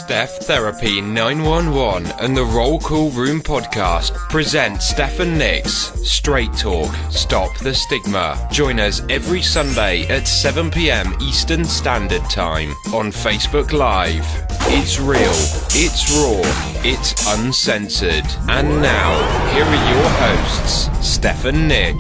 StephTherapy911 and the Roll Call Room podcast present Steph and Nick's Straight Talk, Stop the Stigma. Join us every Sunday at 7 p.m. Eastern Standard Time on Facebook Live. It's real, it's raw, it's uncensored. And now, here are your hosts, Steph and Nick.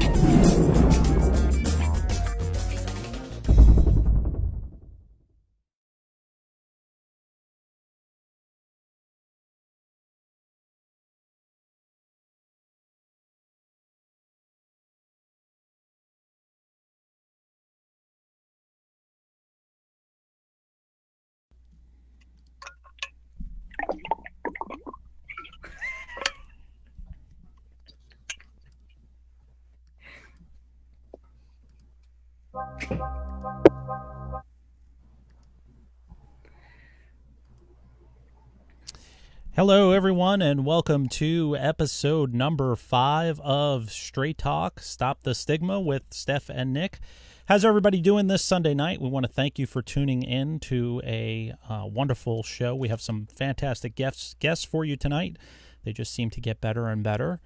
Hello, everyone, and welcome to episode number 5 of Straight Talk, Stop the Stigma with Steph and Nick. How's everybody doing this Sunday night? We want to thank you for tuning in to a wonderful show. We have some fantastic guests for you tonight. They just seem to get better and better.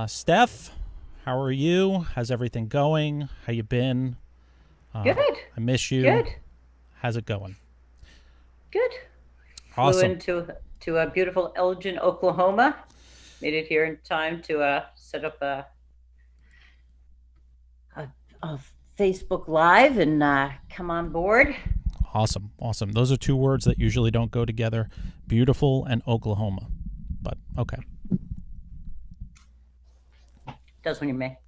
Steph, how are you? How's everything going? How you been? Good. I miss you. Good. How's it going? Good. Awesome. Flew into a beautiful Elgin, Oklahoma. Made it here in time to set up a Facebook Live and come on board. Awesome. Those are two words that usually don't go together. Beautiful and Oklahoma. But okay. Does when you may.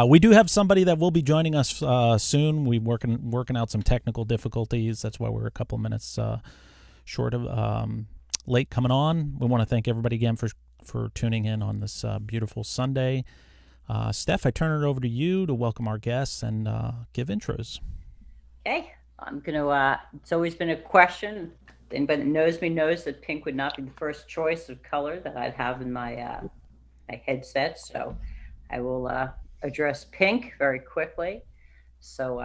We do have somebody that will be joining us soon. We're working out some technical difficulties. That's why we're a couple minutes short of late coming on. We want to thank everybody again for tuning in on this beautiful Sunday. Steph, I turn it over to you to welcome our guests and give intros. Okay. I'm going to, it's always been a question. Anybody that knows me knows that pink would not be the first choice of color that I'd have in my my headset. So I will address pink very quickly. So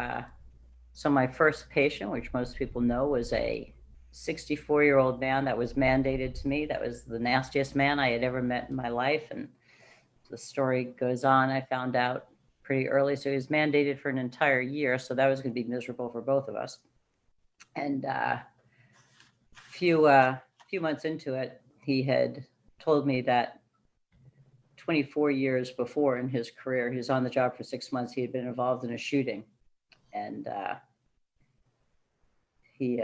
my first patient, which most people know, was a 64-year-old man that was mandated to me. That was the nastiest man I had ever met in my life. And the story goes on. I found out pretty early. So he was mandated for an entire year. So that was going to be miserable for both of us. And few months into it, he had told me that 24 years before in his career, he was on the job for 6 months, he had been involved in a shooting. And he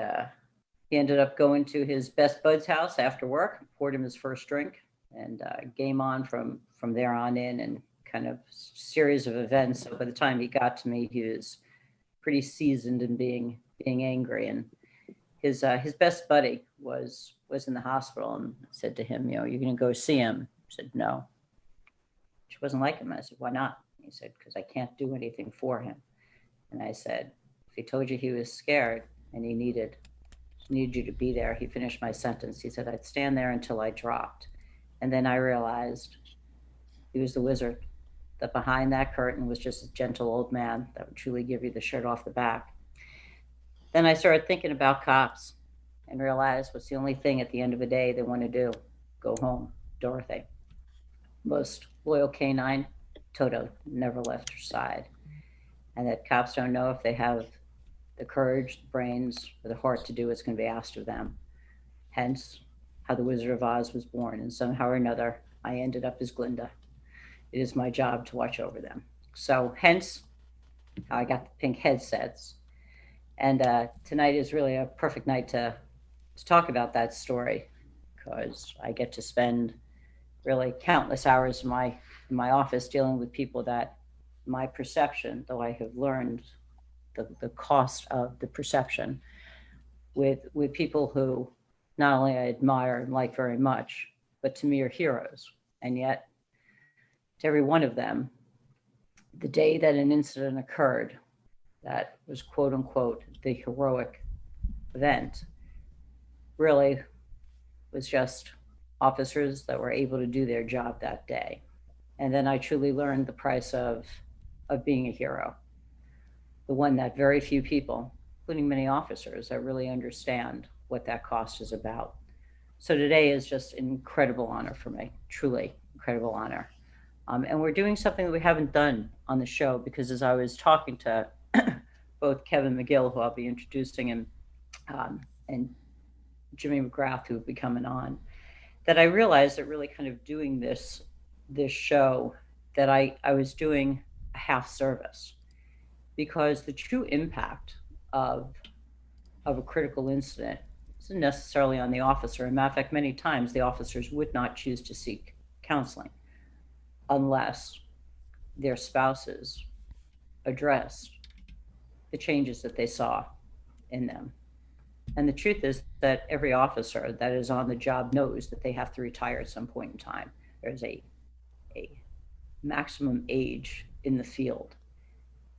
ended up going to his best bud's house after work, poured him his first drink, and game on from there on in, and kind of series of events. So by the time he got to me, he was pretty seasoned in being angry. And his best buddy was in the hospital, and said to him, "You're going to go see him?" He said, "No." She wasn't like him. I said, "Why not?" He said, "Because I can't do anything for him." And I said, "If He told you he was scared and he needed you to be there. He finished my sentence. He said, I'd stand there until I dropped. And then I realized he was the wizard, that behind that curtain was just a gentle old man that would truly give you the shirt off the back. Then I started thinking about cops and realized what's the only thing at the end of the day they want to do: go home. Dorothy, most loyal canine, Toto, never left her side. And that cops don't know if they have the courage, the brains, or the heart to do what's going to be asked of them. Hence, how the Wizard of Oz was born. And somehow or another, I ended up as Glinda. It is my job to watch over them. So hence, how I got the pink headsets. And tonight is really a perfect night to talk about that story, because I get to spend really countless hours in my office dealing with people that my perception, though I have learned the cost of the perception, with people who not only I admire and like very much, but to me are heroes. And yet, to every one of them, the day that an incident occurred that was quote unquote the heroic event really was just officers that were able to do their job that day. And then I truly learned the price of being a hero, the one that very few people, including many officers, that really understand what that cost is about. So today is just an incredible honor for me, truly incredible honor. And we're doing something that we haven't done on the show, because as I was talking to both Kevin McGill, who I'll be introducing, and Jimmy McGrath, who will be coming on, that I realized that really kind of doing this show, that I was doing a half service, because the true impact of a critical incident isn't necessarily on the officer. As a matter of fact, many times the officers would not choose to seek counseling unless their spouses addressed the changes that they saw in them. And the truth is that every officer that is on the job knows that they have to retire at some point in time. There's a maximum age in the field,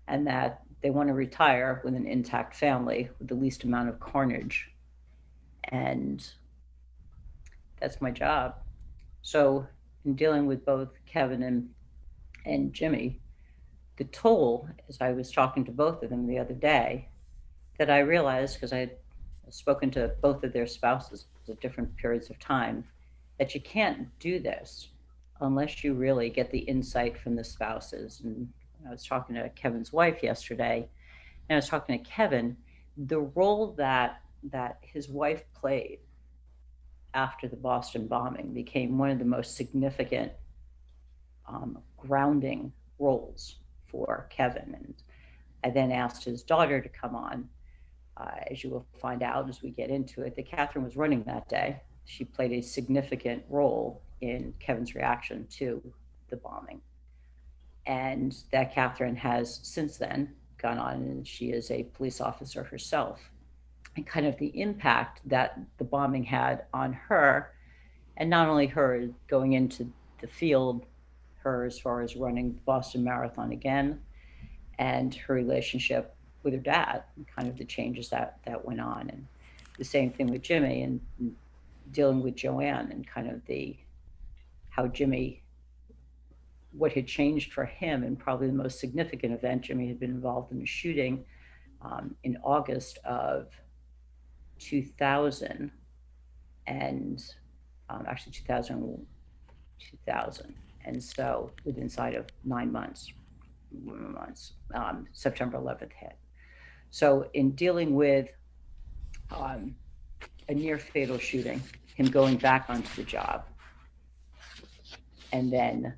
and that they want to retire with an intact family with the least amount of carnage. And that's my job. So in dealing with both Kevin and Jimmy, the toll, as I was talking to both of them the other day, that I realized, because I had spoken to both of their spouses at different periods of time, that you can't do this unless you really get the insight from the spouses. And I was talking to Kevin's wife yesterday, and I was talking to Kevin, the role that his wife played after the Boston bombing became one of the most significant grounding roles for Kevin. And I then asked his daughter to come on. As you will find out as we get into it, that Catherine was running that day. She played a significant role in Kevin's reaction to the bombing. And that Catherine has since then gone on, and she is a police officer herself. And kind of the impact that the bombing had on her, and not only her going into the field, her as far as running the Boston Marathon again, and her relationship with her dad, and kind of the changes that went on. And the same thing with Jimmy, and dealing with Joanne, and kind of how Jimmy, what had changed for him, and probably the most significant event. Jimmy had been involved in a shooting in August of 2000, and actually 2000, and so within inside of 9 months, September 11th hit. So in dealing with a near fatal shooting, him going back onto the job, and then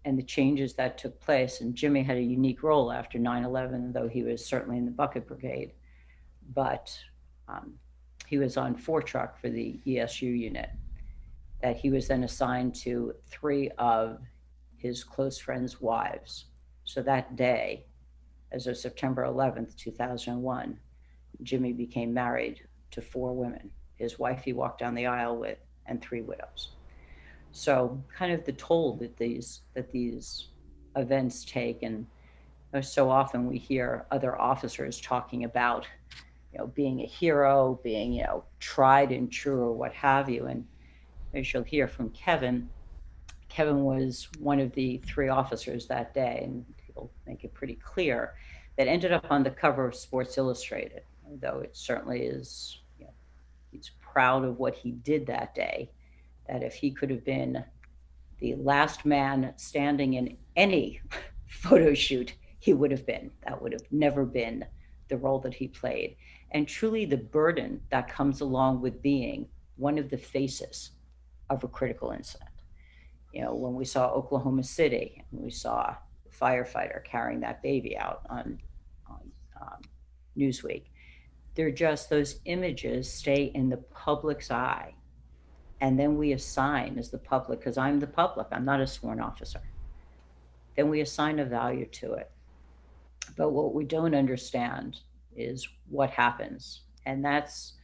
and the changes that took place. And Jimmy had a unique role after 9/11, though he was certainly in the bucket brigade, but he was on 4 truck for the ESU unit, that he was then assigned to 3 of his close friends' wives. So that day, as of September 11th, 2001, Jimmy became married to 4 women. His wife he walked down the aisle with, and 3 widows. So kind of the toll that these events take, and So often we hear other officers talking about, being a hero, being, tried and true or what have you. And as you'll hear from Kevin, Kevin was one of the 3 officers that day, and he'll make it pretty clear, that ended up on the cover of Sports Illustrated, though it certainly is, he's proud of what he did that day, that if he could have been the last man standing in any photo shoot, he would have been. That would have never been the role that he played. And truly the burden that comes along with being one of the faces of a critical incident. When we saw Oklahoma City, and we saw the firefighter carrying that baby out on Newsweek, they're just, those images stay in the public's eye. And then we assign, as the public, because I'm the public, I'm not a sworn officer, then we assign a value to it. But what we don't understand is what happens. And it's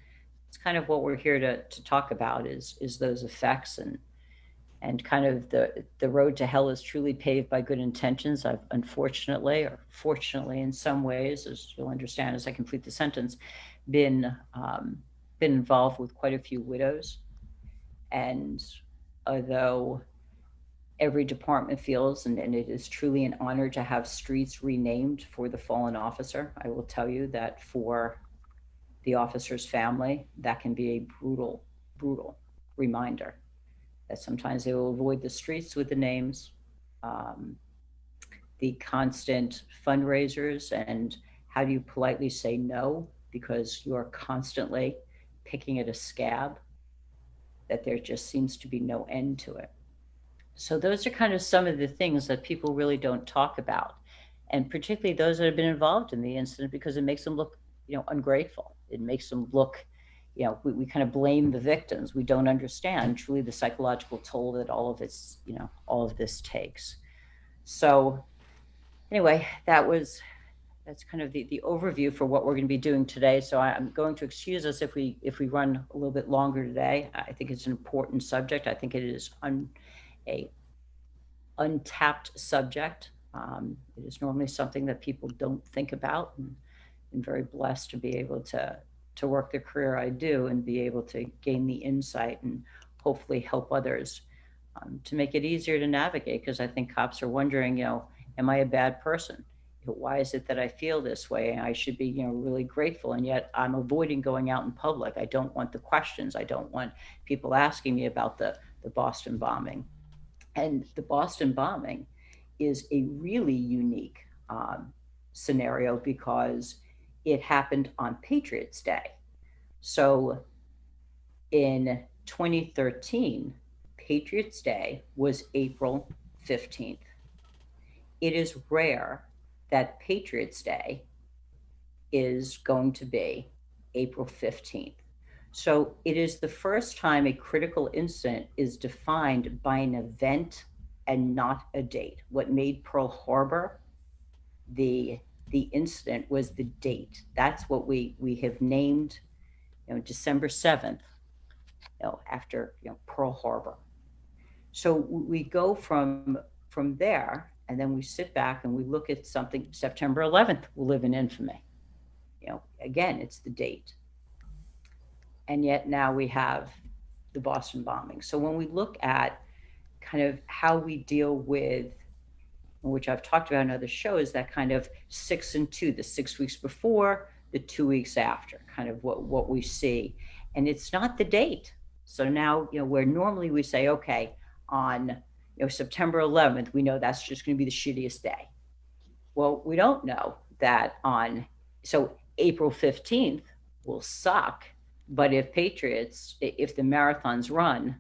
kind of what we're here to talk about, is those effects, and kind of the road to hell is truly paved by good intentions. I've unfortunately, or fortunately in some ways, as you'll understand as I complete the sentence, been involved with quite a few widows. And although every department feels, and it is truly an honor to have streets renamed for the fallen officer, I will tell you that for the officer's family, that can be a brutal, brutal reminder that sometimes they will avoid the streets with the names, the constant fundraisers, and how do you politely say no, because you're constantly picking at a scab, that there just seems to be no end to it. So those are kind of some of the things that people really don't talk about, and particularly those that have been involved in the incident, because it makes them look, ungrateful. It makes them look, we kind of blame the victims. We don't understand truly the psychological toll that all of this takes. So anyway, that's kind of the overview for what we're going to be doing today. So I'm going to excuse us if we run a little bit longer today. I think it's an important subject. I think it is a untapped subject. It is normally something that people don't think about, and I'm very blessed to be able to work the career I do and be able to gain the insight and hopefully help others to make it easier to navigate. Because I think cops are wondering, am I a bad person? Why is it that I feel this way? I should be, really grateful, and yet I'm avoiding going out in public. I don't want the questions. I don't want people asking me about the Boston bombing. And the Boston bombing is a really unique scenario because it happened on Patriots' Day. So in 2013, Patriots' Day was April 15th. It is rare that Patriots' Day is going to be April 15th. So it is the first time a critical incident is defined by an event and not a date. What made Pearl Harbor the incident was the date. That's what we have named, December 7th, after Pearl Harbor. So we go from there, and then we sit back and we look at something. September 11th will live in infamy. Again, it's the date. And yet now we have the Boston bombing. So when we look at kind of how we deal with, which I've talked about in other shows, that kind of 6 and 2, the 6 weeks before, the 2 weeks after, kind of what we see. And it's not the date. So now, where normally we say, okay, on September 11th, we know that's just going to be the shittiest day. Well, we don't know that so April 15th will suck. But if the marathons run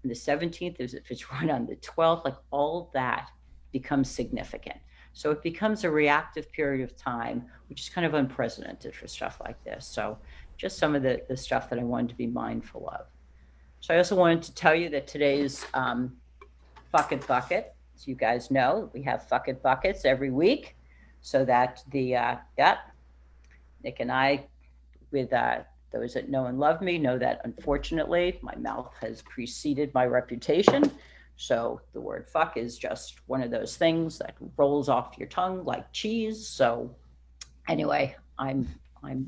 on the 17th, if it's run on the 12th, like all that becomes significant. So it becomes a reactive period of time, which is kind of unprecedented for stuff like this. So just some of the stuff that I wanted to be mindful of. So I also wanted to tell you that today's Fuck It Bucket, as you guys know, we have Fuck It Buckets every week. So that Nick and I, with those that know and love me, know that unfortunately my mouth has preceded my reputation. So the word fuck is just one of those things that rolls off your tongue like cheese. So anyway, I'm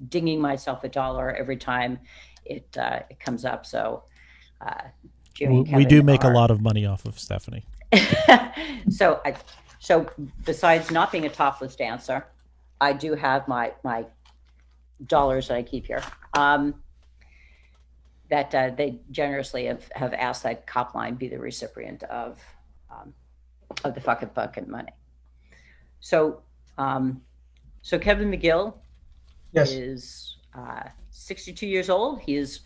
dinging myself $1 every time it comes up. So Jimmy and Kevin We do make a lot of money off of Stephanie. So besides not being a topless dancer, I do have my dollars that I keep here. That they generously have asked that Copline be the recipient of the fucking bucket money. So Kevin McGill is 62 years old. He is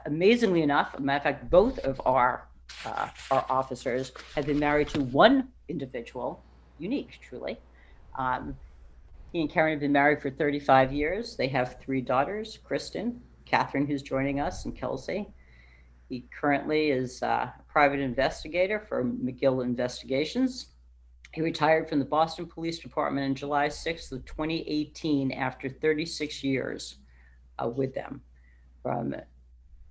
amazingly enough, a matter of fact, both of our officers have been married to one individual, unique, truly. He and Karen have been married for 35 years. They have 3 daughters, Kristen, Catherine, who's joining us, and Kelsey. He currently is a private investigator for McGill Investigations. He retired from the Boston Police Department on July 6th of 2018 after 36 years with them, from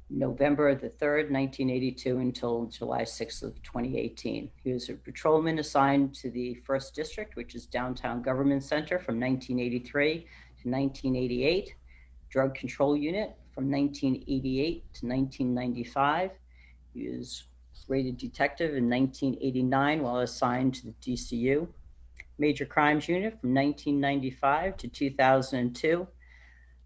November the 3rd, 1982 until July 6th of 2018. He was a patrolman assigned to the 1st District, which is Downtown Government Center, from 1983 to 1988, Drug Control Unit from 1988 to 1995. He was rated detective in 1989 while assigned to the DCU. Major Crimes Unit from 1995 to 2002.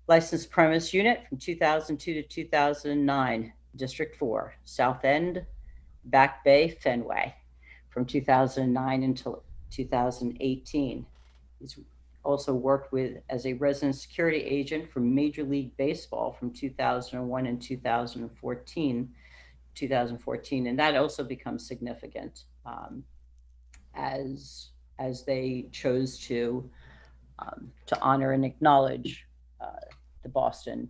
Licensed Premise Unit from 2002 to 2009, District 4, South End, Back Bay, Fenway, from 2009 until 2018. He's also worked as a resident security agent for Major League Baseball from 2001 and 2014, and that also becomes significant as they chose to honor and acknowledge the Boston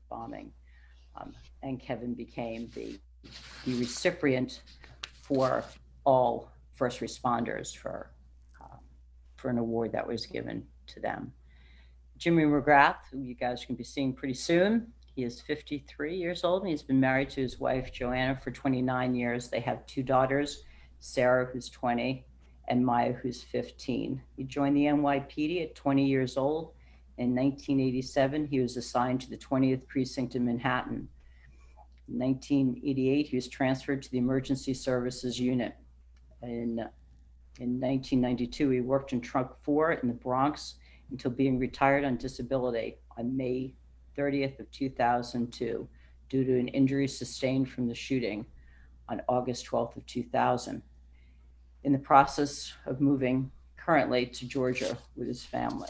bombing, and Kevin became the recipient for all first responders for an award that was given to them. Jimmy McGrath, who you guys can be seeing pretty soon, he is 53 years old, and he's been married to his wife Joanna for 29 years. They have 2 daughters, Sarah, who's 20, and Maya, who's 15. He joined the NYPD at 20 years old. In 1987, he was assigned to the 20th Precinct in Manhattan. In 1988, he was transferred to the Emergency Services Unit. In 1992, he worked in Trunk 4 in the Bronx until being retired on disability on May 30th of 2002 due to an injury sustained from the shooting on August 12th of 2000. In the process of moving currently to Georgia with his family.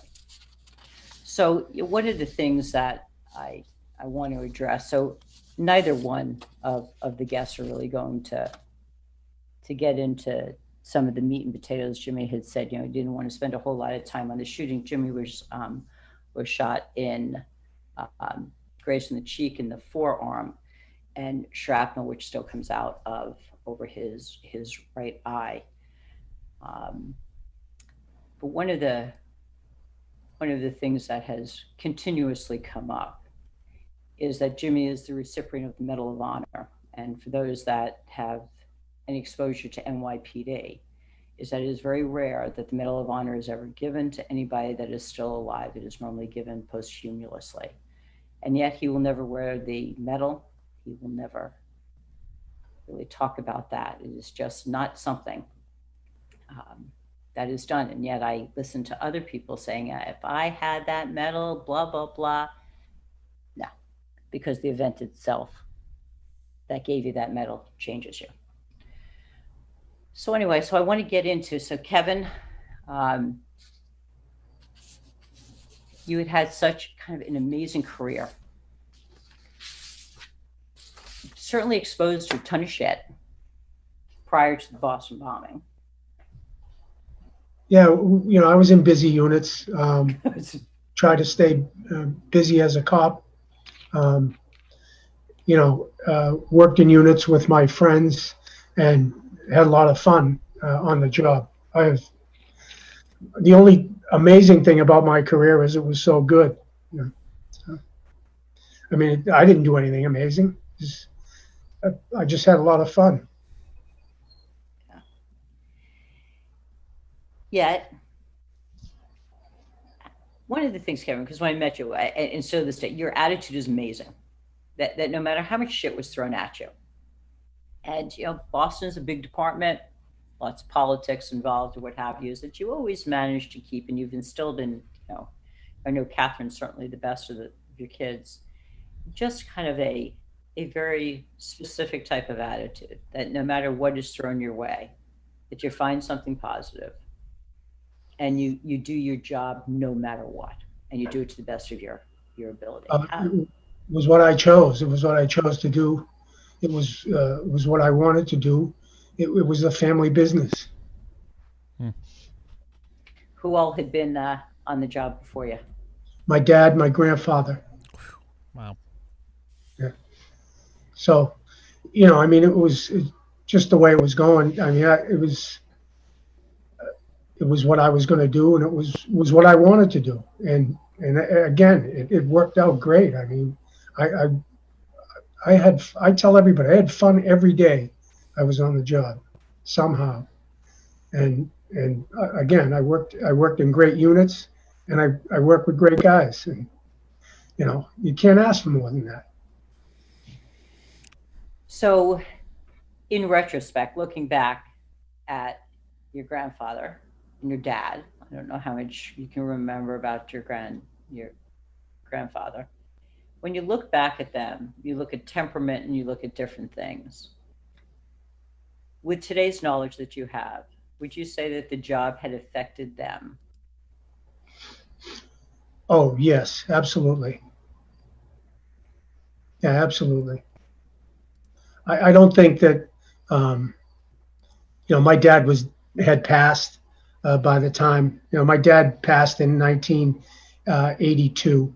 So one of the things that I want to address, so neither one of the guests are really going to get into some of the meat and potatoes. Jimmy had said, he didn't want to spend a whole lot of time on the shooting. Jimmy was shot in grazed in the cheek and the forearm, and shrapnel, which still comes out of over his right eye. But one of the things that has continuously come up is that Jimmy is the recipient of the Medal of Honor. And for those that have any exposure to NYPD, is that it is very rare that the Medal of Honor is ever given to anybody that is still alive. It is normally given posthumously. And yet he will never wear the medal. He will never really talk about that. It is just not something that is done. And yet I listen to other people saying, if I had that medal, blah, blah, blah. No, because the event itself that gave you that medal changes you. So anyway, so I want to get into, so Kevin, you had such kind of an amazing career. Certainly exposed to a ton of shit prior to the Boston bombing. Yeah, I was in busy units, tried to stay busy as a cop, worked in units with my friends and had a lot of fun on the job. The only amazing thing about my career is it was so good. I mean, I didn't do anything amazing. I just had a lot of fun. Yet, one of the things, Kevin, because when I met you, and so this day, your attitude is amazing. That no matter how much shit was thrown at you, and Boston's a big department, lots of politics involved or what have you, is that you always managed to keep, and you've instilled in, I know Catherine's certainly the best of your kids, just kind of a very specific type of attitude that no matter what is thrown your way, that you find something positive and you do your job no matter what, and you do it to the best of your ability. It was what I chose. It was what I chose to do. It was what I wanted to do. It was a family business. Who all had been on the job before you? My dad, my grandfather. Wow. Yeah. So, it was just the way it was going. I mean, it was what I was going to do, and it was what I wanted to do. And again, it worked out great. I mean, I tell everybody I had fun every day I was on the job somehow. And again, I worked in great units, and I worked with great guys, and you can't ask for more than that. So, in retrospect, looking back at your grandfather and your dad, I don't know how much you can remember about your grandfather. When you look back at them, you look at temperament and you look at different things. With today's knowledge that you have, would you say that the job had affected them? Oh, yes, absolutely. Yeah, absolutely. I don't think that, my dad had passed by the time, my dad passed in 1982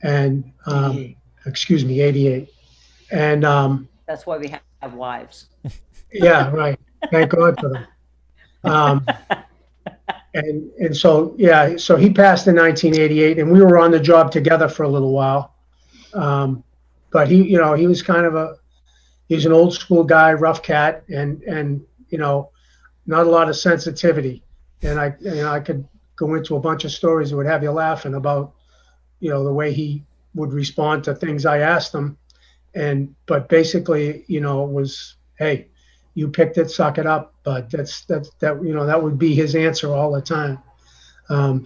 and, 88. And that's why we have wives. Yeah, right. Thank God for them. And so, yeah, so he passed in 1988, and we were on the job together for a little while. But he was kind of he's an old school guy, rough cat, and not a lot of sensitivity. And I could go into a bunch of stories that would have you laughing about, the way he would respond to things I asked him. But basically, it was, hey, you picked it, suck it up. But that would be his answer all the time.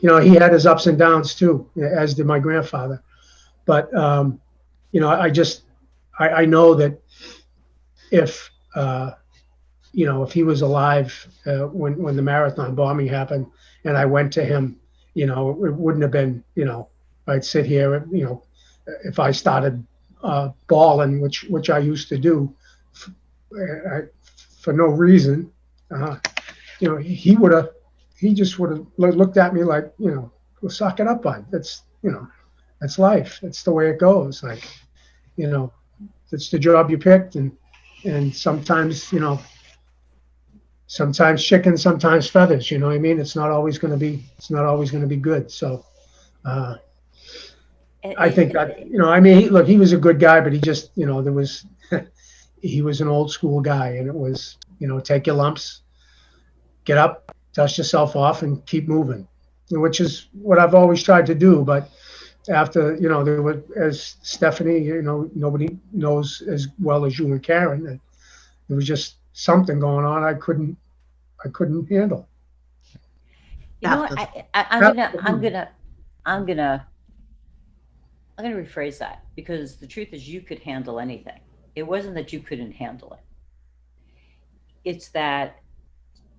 He had his ups and downs too, as did my grandfather. But I know that if he was alive when the marathon bombing happened, and I went to him, it wouldn't have been, I'd sit here, if I started bawling, which I used to do for no reason, he just would have looked at me like, well, suck it up, bud. That's life. That's the way it goes. Like, it's the job you picked, and sometimes, sometimes chicken, sometimes feathers. You know what I mean? It's not always going to be good. So, I think that, look, he was a good guy, but he just, he was an old school guy, and it was, take your lumps, get up, dust yourself off, and keep moving, which is what I've always tried to do. But after, there was, as Stephanie, nobody knows as well as you and Karen, that there was just something going on I couldn't handle. I'm gonna rephrase that, because the truth is you could handle anything. It wasn't that you couldn't handle it. It's that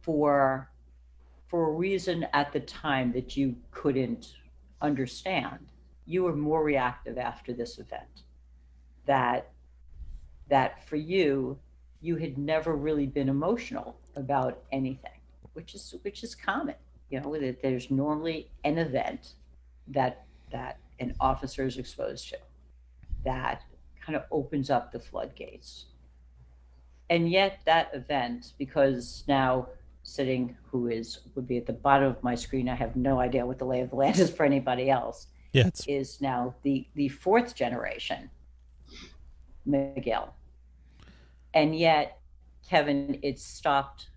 for a reason at the time that you couldn't understand, you were more reactive after this event. That for you had never really been emotional about anything, which is common. That there's normally an event that an officer is exposed to that kind of opens up the floodgates. And yet that event, because now sitting, would be at the bottom of my screen, I have no idea what the lay of the land is for anybody else. Yeah, is now the fourth generation McGill. And yet, Kevin, it stopped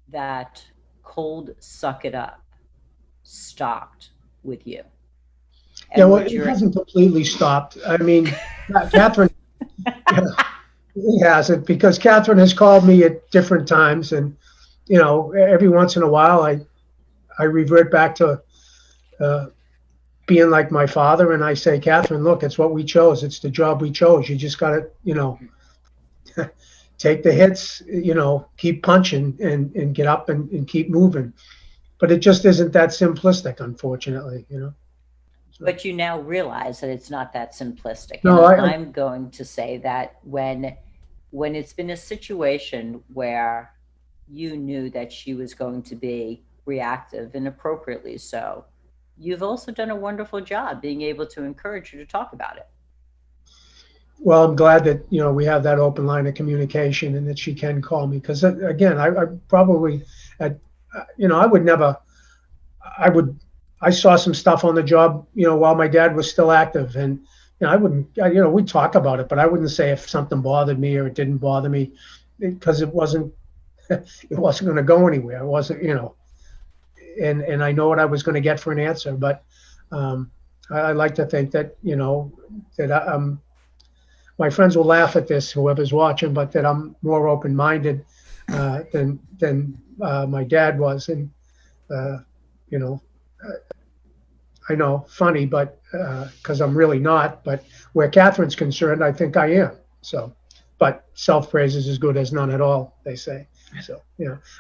that cold suck it up stopped with you? Yeah, well, it hasn't completely stopped. I mean, Catherine, has it, because Catherine has called me at different times, and every once in a while I revert back to being like my father, and I say, Catherine, look, it's what we chose. It's the job we chose. You just got to, take the hits, keep punching and get up and keep moving. But it just isn't that simplistic, unfortunately, So. But you now realize that it's not that simplistic. No, and I'm going to say that when it's been a situation where you knew that she was going to be reactive and appropriately so, you've also done a wonderful job being able to encourage her to talk about it. Well, I'm glad that, we have that open line of communication and that she can call me. Because, again, I probably, I saw some stuff on the job, while my dad was still active. And, I wouldn't, we'd talk about it, but I wouldn't say if something bothered me or it didn't bother me, because it wasn't going to go anywhere. It wasn't, and I know what I was going to get for an answer. But I like to think that, that my friends will laugh at this, whoever's watching, but that I'm more open-minded than my dad was. And, I know, funny, but because I'm really not. But where Catherine's concerned, I think I am. So, but self-praise is as good as none at all, they say. So,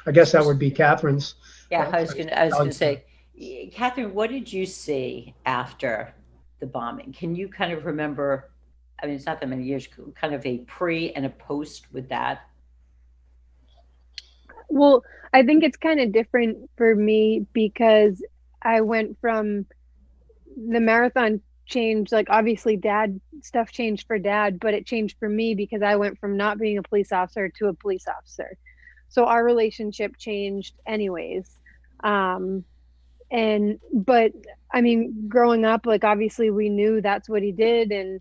I guess that would be Catherine's. Yeah, I was going to say, Catherine, what did you see after the bombing? Can you kind of remember? I mean, it's not that many years, kind of a pre and a post with that. Well, I think it's kind of different for me because I went from the marathon change, like obviously dad stuff changed for dad, but it changed for me because I went from not being a police officer to a police officer. So our relationship changed anyways. But I mean, growing up, like obviously we knew that's what he did and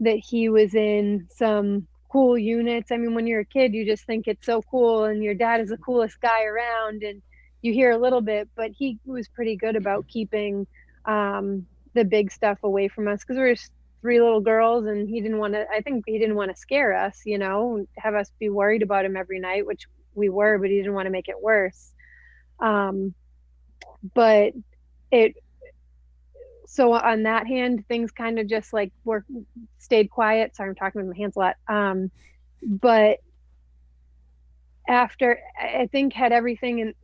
that he was in some cool units. I mean, when you're a kid, you just think it's so cool and your dad is the coolest guy around and you hear a little bit, but he was pretty good about keeping the big stuff away from us because we were 3 little girls and I think he didn't want to scare us, have us be worried about him every night, which we were, but he didn't want to make it worse. But so on that hand, things kind of just like stayed quiet. Sorry, I'm talking with my hands a lot. But after, I think had everything in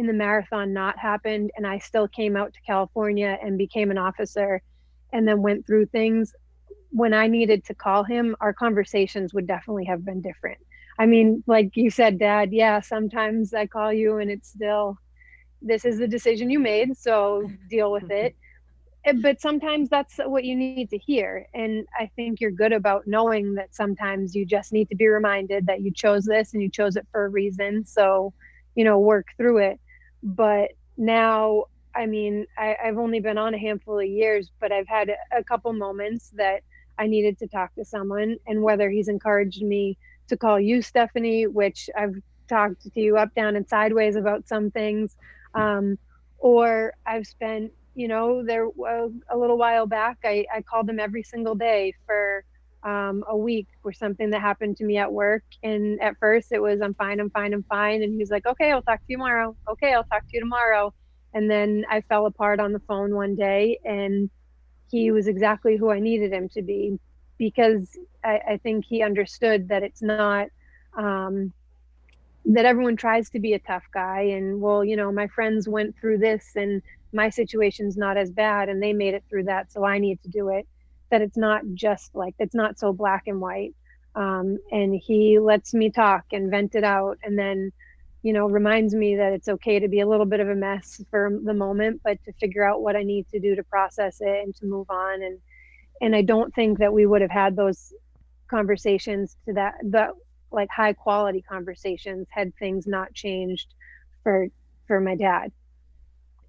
the marathon not happened, and I still came out to California and became an officer and then went through things, when I needed to call him, our conversations would definitely have been different. I mean, like you said, Dad, yeah, sometimes I call you and it's still, this is the decision you made, so deal with it. But sometimes that's what you need to hear. And I think you're good about knowing that sometimes you just need to be reminded that you chose this and you chose it for a reason. So, work through it. But now, I mean, I've only been on a handful of years, but I've had a couple moments that I needed to talk to someone, and whether he's encouraged me to call you, Stephanie, which I've talked to you up, down, and sideways about some things, or I've spent, there a little while back, I called him every single day for a week for something that happened to me at work. And at first it was, I'm fine. And he was like, okay, I'll talk to you tomorrow. Okay, I'll talk to you tomorrow. And then I fell apart on the phone one day, and he was exactly who I needed him to be, because I think he understood that it's not, that everyone tries to be a tough guy. And well, my friends went through this and my situation's not as bad and they made it through that, so I need to do it. That it's not just like, it's not so black and white. And he lets me talk and vent it out, and then, reminds me that it's okay to be a little bit of a mess for the moment, but to figure out what I need to do to process it and to move on. And I don't think that we would have had those conversations the like high quality conversations had things not changed for my dad,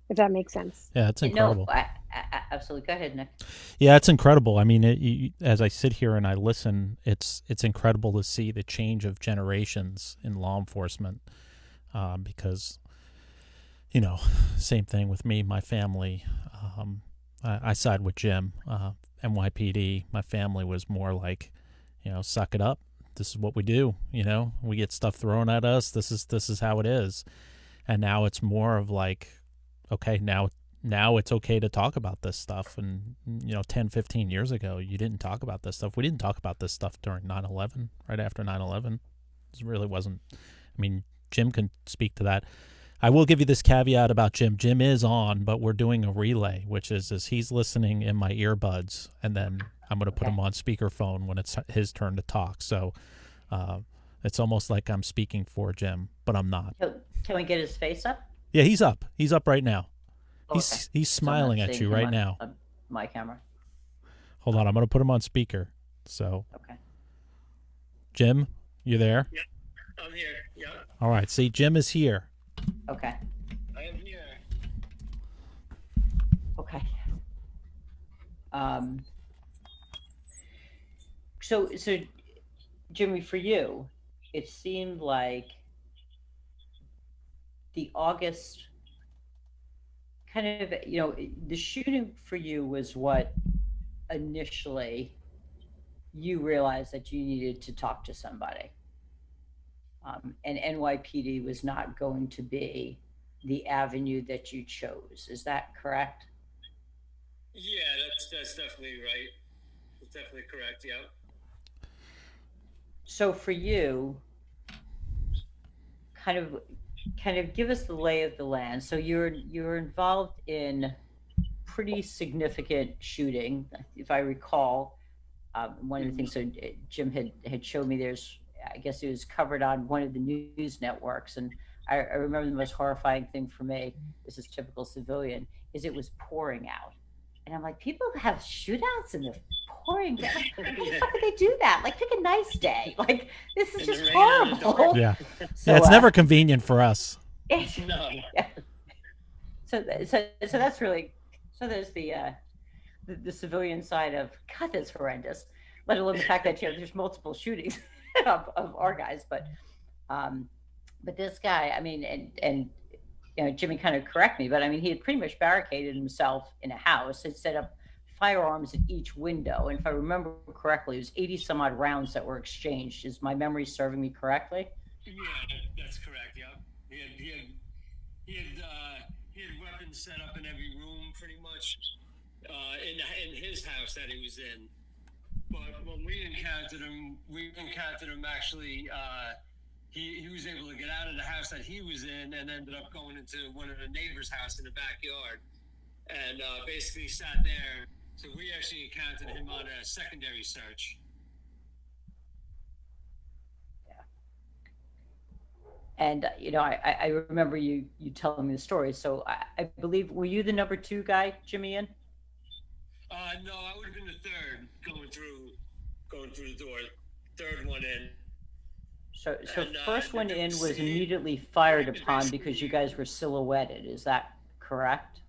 if that makes sense. Yeah, it's incredible. absolutely. Go ahead, Nick. Yeah, it's incredible. I mean, as I sit here and I listen, it's incredible to see the change of generations in law enforcement. Because, same thing with me, my family. I side with Jim. NYPD. My family was more like, suck it up. This is what we do. We get stuff thrown at us. This is how it is. And now it's more of like, okay, now it's okay to talk about this stuff. And, 10, 15 years ago, you didn't talk about this stuff. We didn't talk about this stuff during 9/11, right after 9/11. It really wasn't. I mean, Jim can speak to that. I will give you this caveat about Jim. Jim is on, but we're doing a relay, which is he's listening in my earbuds, and then I'm going to put him on speakerphone when it's his turn to talk. So it's almost like I'm speaking for Jim, but I'm not. Can we get his face up? Yeah, he's up. He's up right now. Okay. He's smiling at you right now. My camera. Hold on, I'm going to put him on speaker. So, okay. Jim, you there? Yep, I'm here. Yeah. All right. See, Jim is here. Okay. I am here. Okay. So, Jimmy, for you, it seemed like the August kind of, the shooting for you was what initially you realized that you needed to talk to somebody. And NYPD was not going to be the avenue that you chose. Is that correct? Yeah, that's definitely right. That's definitely correct. Yeah. So for you, kind of give us the lay of the land. So you're involved in pretty significant shooting, if I recall. One of the things, so Jim had showed me, I guess it was covered on one of the news networks, and I remember the most horrifying thing for me, this is typical civilian, is it was pouring out. And I'm like, people have shootouts and they're pouring down. How the fuck do they do that? Like, pick a nice day. Like, this is just horrible. Yeah. So, it's never convenient for us. No. Yeah. So that's really, so there's the civilian side of, God, that's horrendous. Let alone the fact that there's multiple shootings of our guys, but this guy, I mean, and Jimmy kind of correct me, but I mean, he had pretty much barricaded himself in a house, had set up firearms at each window, and if I remember correctly, it was 80 some odd rounds that were exchanged. Is my memory serving me correctly? Yeah, that's correct. Yeah, he had weapons set up in every room, pretty much, in his house that he was in. But when we encountered him actually. He was able to get out of the house that he was in and ended up going into one of the neighbor's house in the backyard and basically sat there. So we actually encountered him on a secondary search. Yeah. And, I remember you telling me the story. So I believe, were you the number 2 guy, Jimmy, in? No, I would have been the third going through the door. Third one in. So first one in was immediately fired upon because you guys were silhouetted. Is that correct?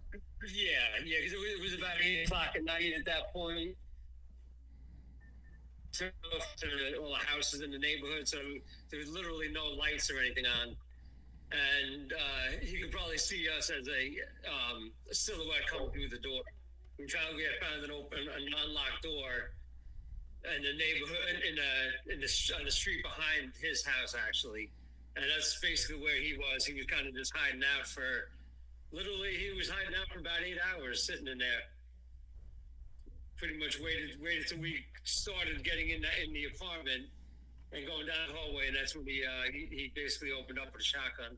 Yeah, because it was about 8 o'clock at night at that point. So all the houses in the neighborhood, so there was literally no lights or anything on. And you could probably see us as a silhouette coming through the door. We had found an unlocked door. In the neighborhood, on the street behind his house, actually, and that's basically where he was. He was kind of just hiding out he was hiding out for about 8 hours, sitting in there. Pretty much waited till we started getting in the apartment and going down the hallway, and that's when he basically opened up with a shotgun.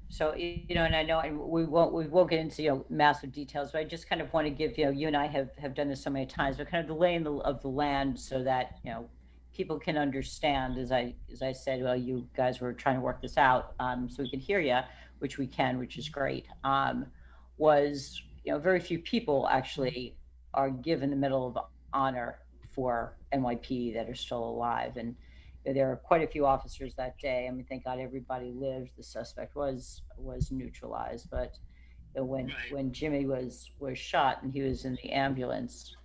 So, and I know, and we won't get into, massive details, but I just kind of want to give, you and I have done this so many times, but kind of the lay of the land so that, people can understand, as I said, well, you guys were trying to work this out, so we can hear you, which we can, which is great, was, very few people actually are given the Medal of Honor for NYPD that are still alive. And there are quite a few officers that day. I mean, thank God everybody lived. The suspect was neutralized, but when Jimmy was shot and he was in the ambulance,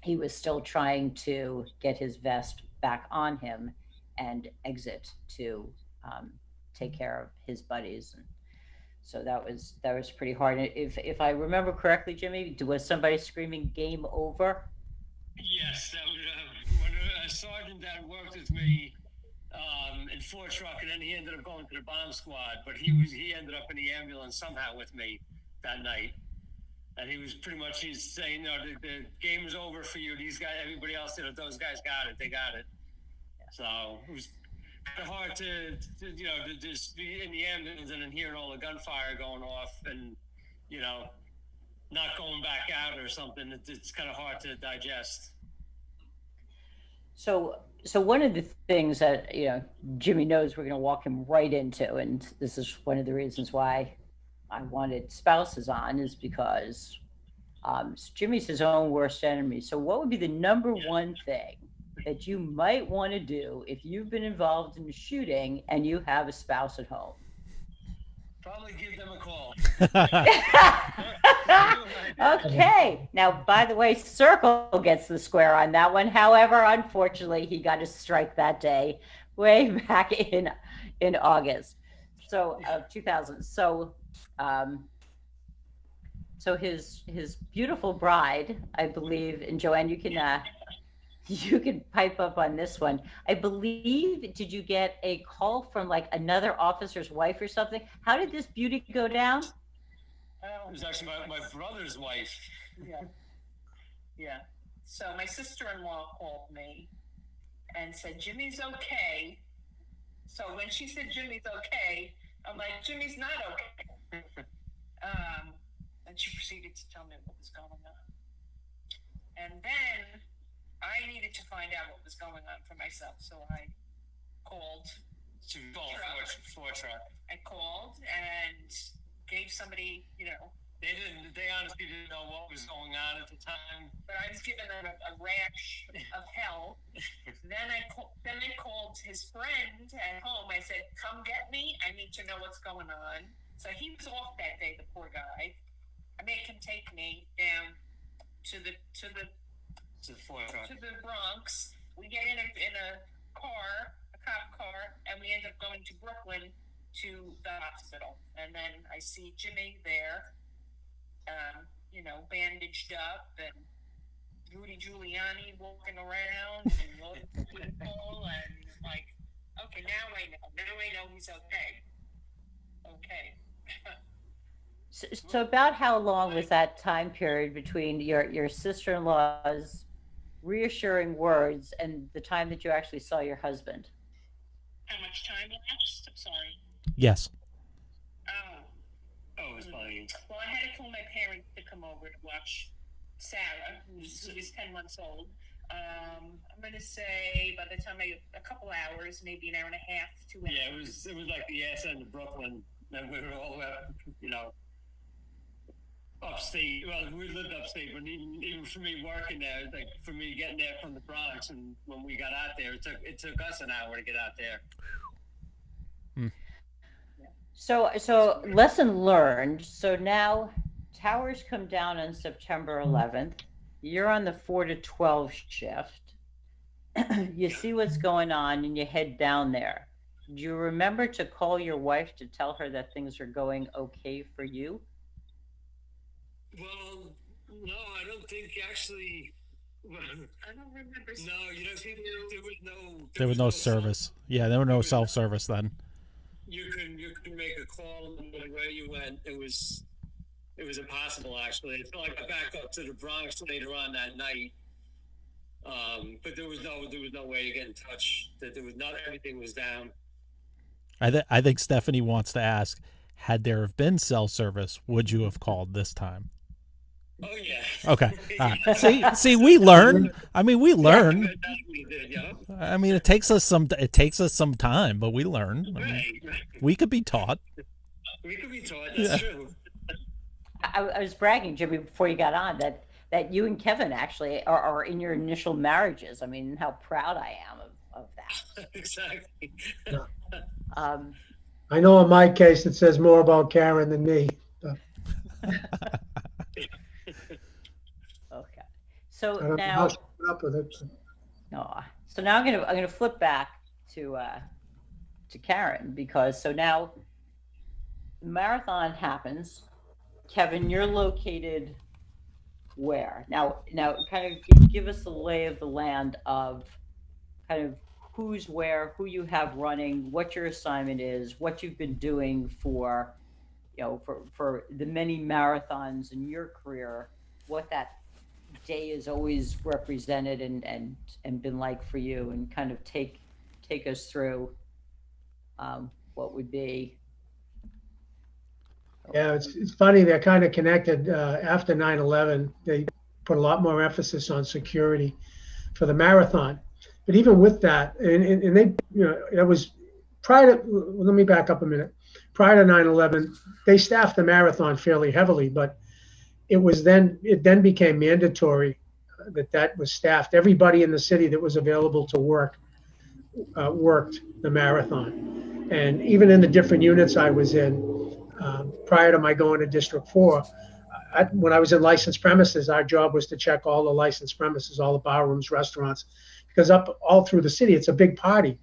he was still trying to get his vest back on him and exit to take care of his buddies. And so that was pretty hard. If I remember correctly, Jimmy, was somebody screaming "Game over"? Yes, that was one of a sergeant that worked with me in Fort Truck, and then he ended up going to the bomb squad. But he ended up in the ambulance somehow with me that night, and he was pretty much he's saying, "No, the game is over for you. These guys, everybody else did it. Those guys got it. They got it." So it was kind of hard to just be in the ambulance and then hearing all the gunfire going off, and not going back out or something. It's kind of hard to digest. So one of the things that Jimmy knows we're going to walk him right into, and this is one of the reasons why I wanted spouses on, is because Jimmy's his own worst enemy. So what would be the number one thing that you might want to do if you've been involved in a shooting and you have a spouse at home? Probably give them a call. Okay. Now, by the way, Circle gets the square on that one. However, unfortunately, he got a strike that day, way back in August, of 2000. So his beautiful bride, I believe, and Joanne, you can pipe up on this one. I believe, did you get a call from like another officer's wife or something? How did this beauty go down? It was actually my brother's wife. Yeah. So my sister-in-law called me and said, Jimmy's okay. So when she said Jimmy's okay, I'm like, Jimmy's not okay. And she proceeded to tell me what was going on. And then I needed to find out what was going on for myself. So I called. Fort Truck. I called and gave somebody, They honestly didn't know what was going on at the time. But I was giving them a rash of hell. Then I called his friend at home. I said, "Come get me. I need to know what's going on." So he was off that day, the poor guy. I made him take me down to the Fort Truck. to the Bronx. We get in a cop car, and we end up going to Brooklyn to the hospital. And then I see Jimmy there, bandaged up, and Rudy Giuliani walking around and loading people, and like, okay, now I know he's okay. Okay. So about how long was that time period between your sister-in-law's reassuring words and the time that you actually saw your husband? How much time elapsed? I'm sorry. Yes. It was probably... Well, I had to call my parents to come over to watch Sarah, who was 10 months old. I'm going to say by the time a couple hours, maybe an hour and a half, 2 hours. Yeah, it was like the ass end of Brooklyn, and we were all upstate. Well, we lived upstate, but even for me working there, like for me getting there from the Bronx, and when we got out there, it took us an hour to get out there. So lesson learned. So now towers come down on September 11th. You're on the 4 to 12 shift. You see what's going on and you head down there. Do you remember to call your wife to tell her that things are going okay for you? Well, no, I don't think actually. I don't remember. No, There was no service. Yeah, there was no self-service then. You couldn't make a call no matter where you went. It was impossible actually. Until I got back up to the Bronx later on that night. But there was no way to get in touch. That everything was down. I think Stephanie wants to ask, had there have been cell service, would you have called this time? Oh yeah. Okay. See, we learn. I mean, we learn. I mean, it takes us some time, but we learn. I mean, we could be taught. We could be taught. That's true. I was bragging, Jimmy, before you got on that you and Kevin actually are in your initial marriages. I mean, how proud I am of that. Exactly. I know in my case it says more about Karen than me. Okay. So I don't know how now, she put up with it. no. So now I'm gonna flip back to Karen, because so now the marathon happens. Kevin, you're located where? Now kind of give us the lay of the land of kind of who's where, who you have running, what your assignment is, what you've been doing for, for the many marathons in your career, what that day is always represented and been like for you, and kind of take us through what would be. Yeah, it's funny. They're kind of connected. After 9/11, they put a lot more emphasis on security for the marathon. But even with that, and they, it was prior to, let me back up a minute. Prior to 9/11, they staffed the marathon fairly heavily, but it then became mandatory that was staffed. Everybody in the city that was available to work worked the marathon. And even in the different units I was in, prior to my going to District 4, when I was in licensed premises, our job was to check all the licensed premises, all the bar rooms, restaurants, because up all through the city, it's a big party.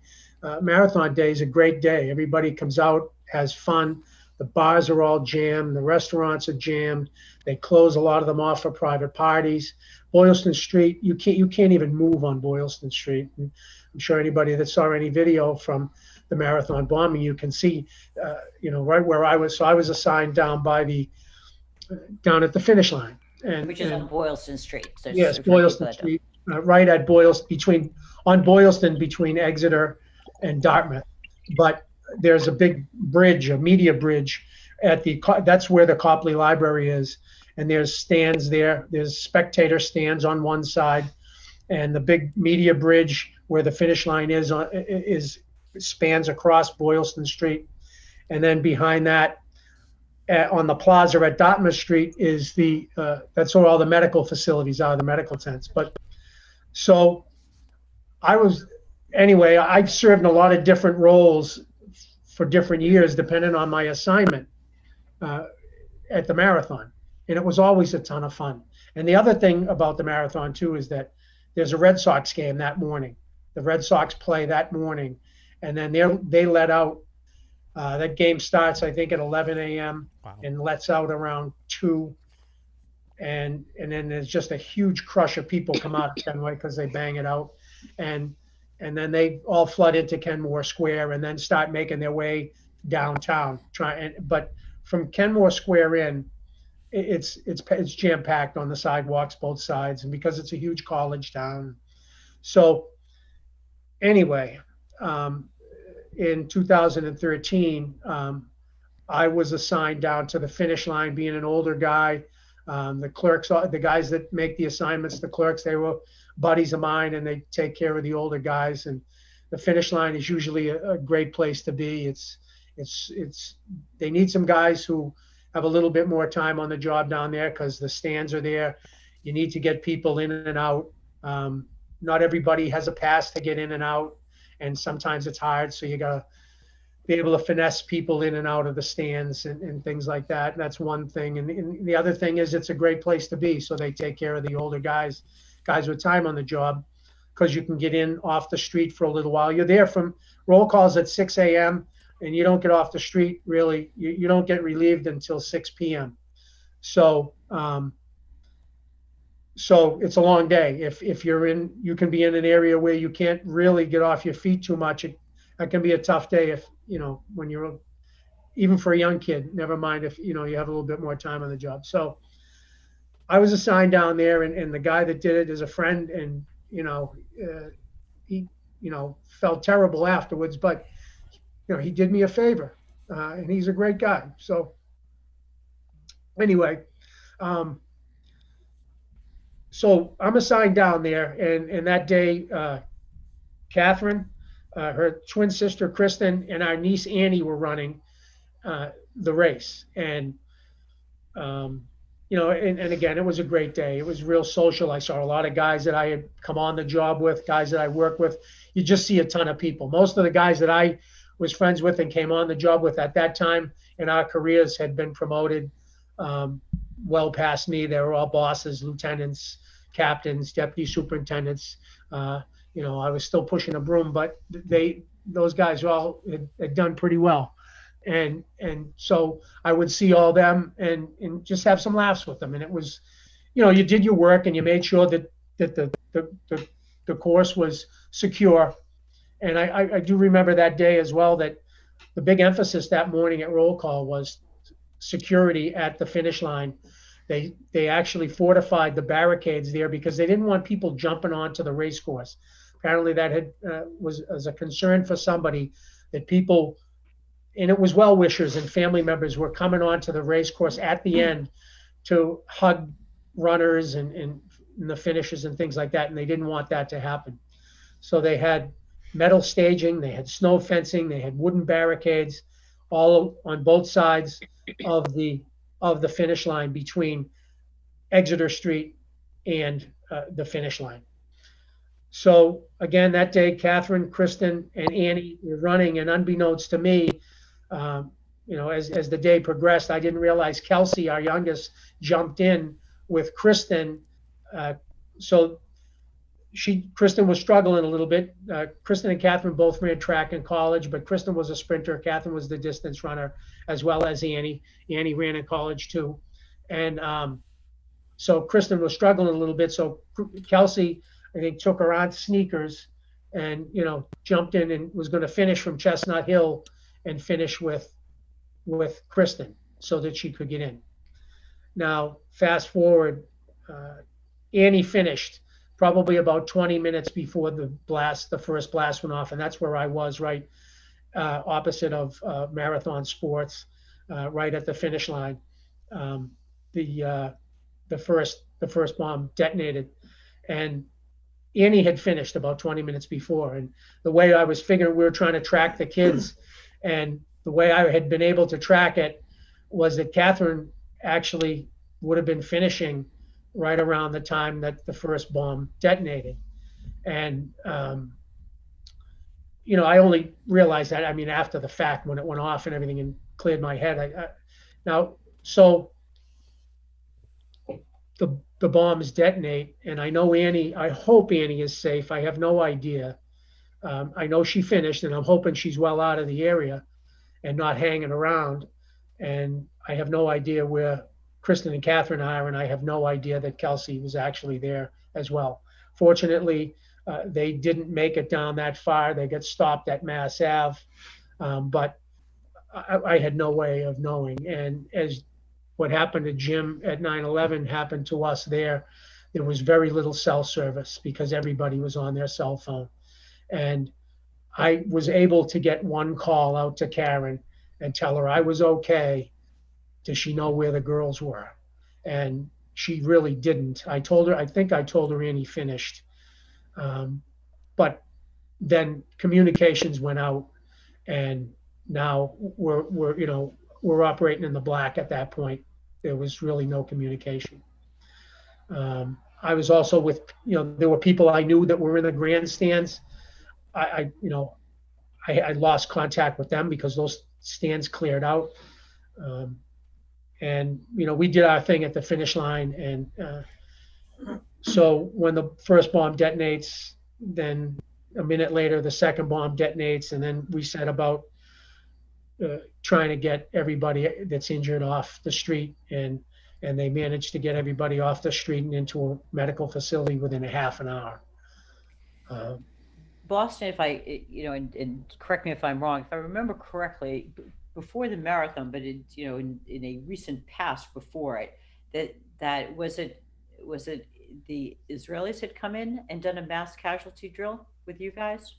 Marathon Day is a great day. Everybody comes out, has fun. The bars are all jammed. The restaurants are jammed. They close a lot of them off for private parties. Boylston Street, you can't even move on Boylston Street. And I'm sure anybody that saw any video from the marathon bombing, you can see, right where I was. So I was assigned down at the finish line, Which is on Boylston Street. So yes, Boylston Street, right at Boylston, between Exeter and Dartmouth. But there's a big bridge, a media bridge, that's where the Copley Library is, and there's stands there. There's spectator stands on one side, and the big media bridge where the finish line is spans across Boylston Street, and then behind that, on the plaza at Dartmouth Street is that's where all the medical facilities are, the medical tents. But so I've served in a lot of different roles for different years, depending on my assignment at the marathon. And it was always a ton of fun. And the other thing about the marathon too is that there's a Red Sox game that morning. The Red Sox play that morning, and then they let out. That game starts, I think, at 11 a.m. Wow. and lets out around 2. And then there's just a huge crush of people come out of Kenway because they bang it out. And then they all flood into Kenmore Square and then start making their way downtown. But from Kenmore Square in, it's jam-packed on the sidewalks, both sides, and because it's a huge college town. So anyway, in 2013, I was assigned down to the finish line, being an older guy. The clerks, the guys that make the assignments, the clerks, they were buddies of mine, and they take care of the older guys. And the finish line is usually a great place to be. They need some guys who have a little bit more time on the job down there because the stands are there. You need to get people in and out. Not everybody has a pass to get in and out, and sometimes it's hard. So you gotta be able to finesse people in and out of the stands and things like that. And that's one thing. And the other thing is it's a great place to be. So they take care of the older guys with time on the job, because you can get in off the street for a little while. You're there from roll calls at 6 a.m. and you don't get off the street really. You don't get relieved until 6 p.m. So it's a long day. If you can be in an area where you can't really get off your feet too much. That can be a tough day when you're, even for a young kid, never mind if, you have a little bit more time on the job. So I was assigned down there, and the guy that did it is a friend, and, he, felt terrible afterwards, but, he did me a favor, and he's a great guy. So anyway, so I'm assigned down there, and that day, Catherine, her twin sister Kristen, and our niece Annie were running the race. And and again, it was a great day. It was real social. I saw a lot of guys that I had come on the job with, guys that I work with. You just see a ton of people. Most of the guys that I was friends with and came on the job with at that time in our careers had been promoted. well past me. They were all bosses, lieutenants, captains, deputy superintendents. I was still pushing a broom, but those guys all had done pretty well. And so I would see all them and just have some laughs with them. And it was, you did your work and you made sure that the course was secure. And I do remember that day as well, that the big emphasis that morning at roll call was security at the finish line. They actually fortified the barricades there because they didn't want people jumping onto the race course. Apparently that was a concern for somebody, that people, and it was well-wishers and family members, were coming onto the race course at the end to hug runners and the finishers and things like that, and they didn't want that to happen. So they had metal staging, they had snow fencing, they had wooden barricades all on both sides of the finish line between Exeter Street and the finish line. So again, that day, Catherine, Kristen, and Annie were running, and unbeknownst to me, as the day progressed, I didn't realize Kelsey, our youngest, jumped in with Kristen. So Kristen was struggling a little bit. Kristen and Catherine both ran track in college, but Kristen was a sprinter. Catherine was the distance runner, as well as Annie. Annie ran in college too. And so Kristen was struggling a little bit. So Kelsey, I think, took her aunt's sneakers and, jumped in and was going to finish from Chestnut Hill and finish with Kristen so that she could get in. Now, fast forward, Annie finished probably about 20 minutes before the first blast went off. And that's where I was, right opposite of Marathon Sports, right at the finish line. The first bomb detonated, and Annie had finished about 20 minutes before. And the way I was figuring, we were trying to track the kids, and the way I had been able to track it was that Catherine actually would have been finishing right around the time that the first bomb detonated. And, I only realized that, after the fact, when it went off and everything and cleared my head. So the bombs detonate, and I know Annie, I hope Annie is safe. I have no idea. I know she finished, and I'm hoping she's well out of the area and not hanging around. And I have no idea where Kristen and Catherine are, and I have no idea that Kelsey was actually there as well. Fortunately, they didn't make it down that far. They got stopped at Mass Ave, but I had no way of knowing. And as what happened to Jim at 9/11 happened to us there was very little cell service because everybody was on their cell phone. And I was able to get one call out to Karen and tell her I was okay. Does she know where the girls were? And she really didn't. I think I told her Annie finished. But then communications went out, and now we're operating in the black at that point. There was really no communication. I was also with, there were people I knew that were in the grandstands. I lost contact with them because those stands cleared out. And we did our thing at the finish line. And so when the first bomb detonates, then a minute later, the second bomb detonates. And then we set about trying to get everybody that's injured off the street. And they managed to get everybody off the street and into a medical facility within a half an hour. Boston, if I, and correct me if I'm wrong, if I remember correctly, before the marathon, but in a recent past before it, that was it the Israelis had come in and done a mass casualty drill with you guys?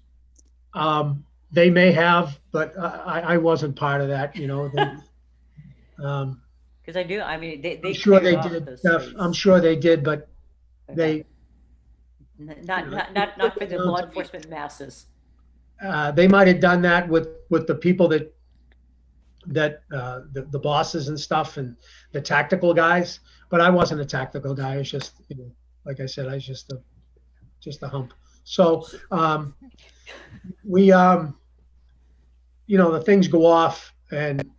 They may have, but I wasn't part of that, because I do. They I'm sure they did. I'm sure they did, but okay. Not for the law enforcement masses. They might have done that with the people that the bosses and stuff and the tactical guys, but I wasn't a tactical guy. I was just, like I said, I was just a hump. So we, the things go off and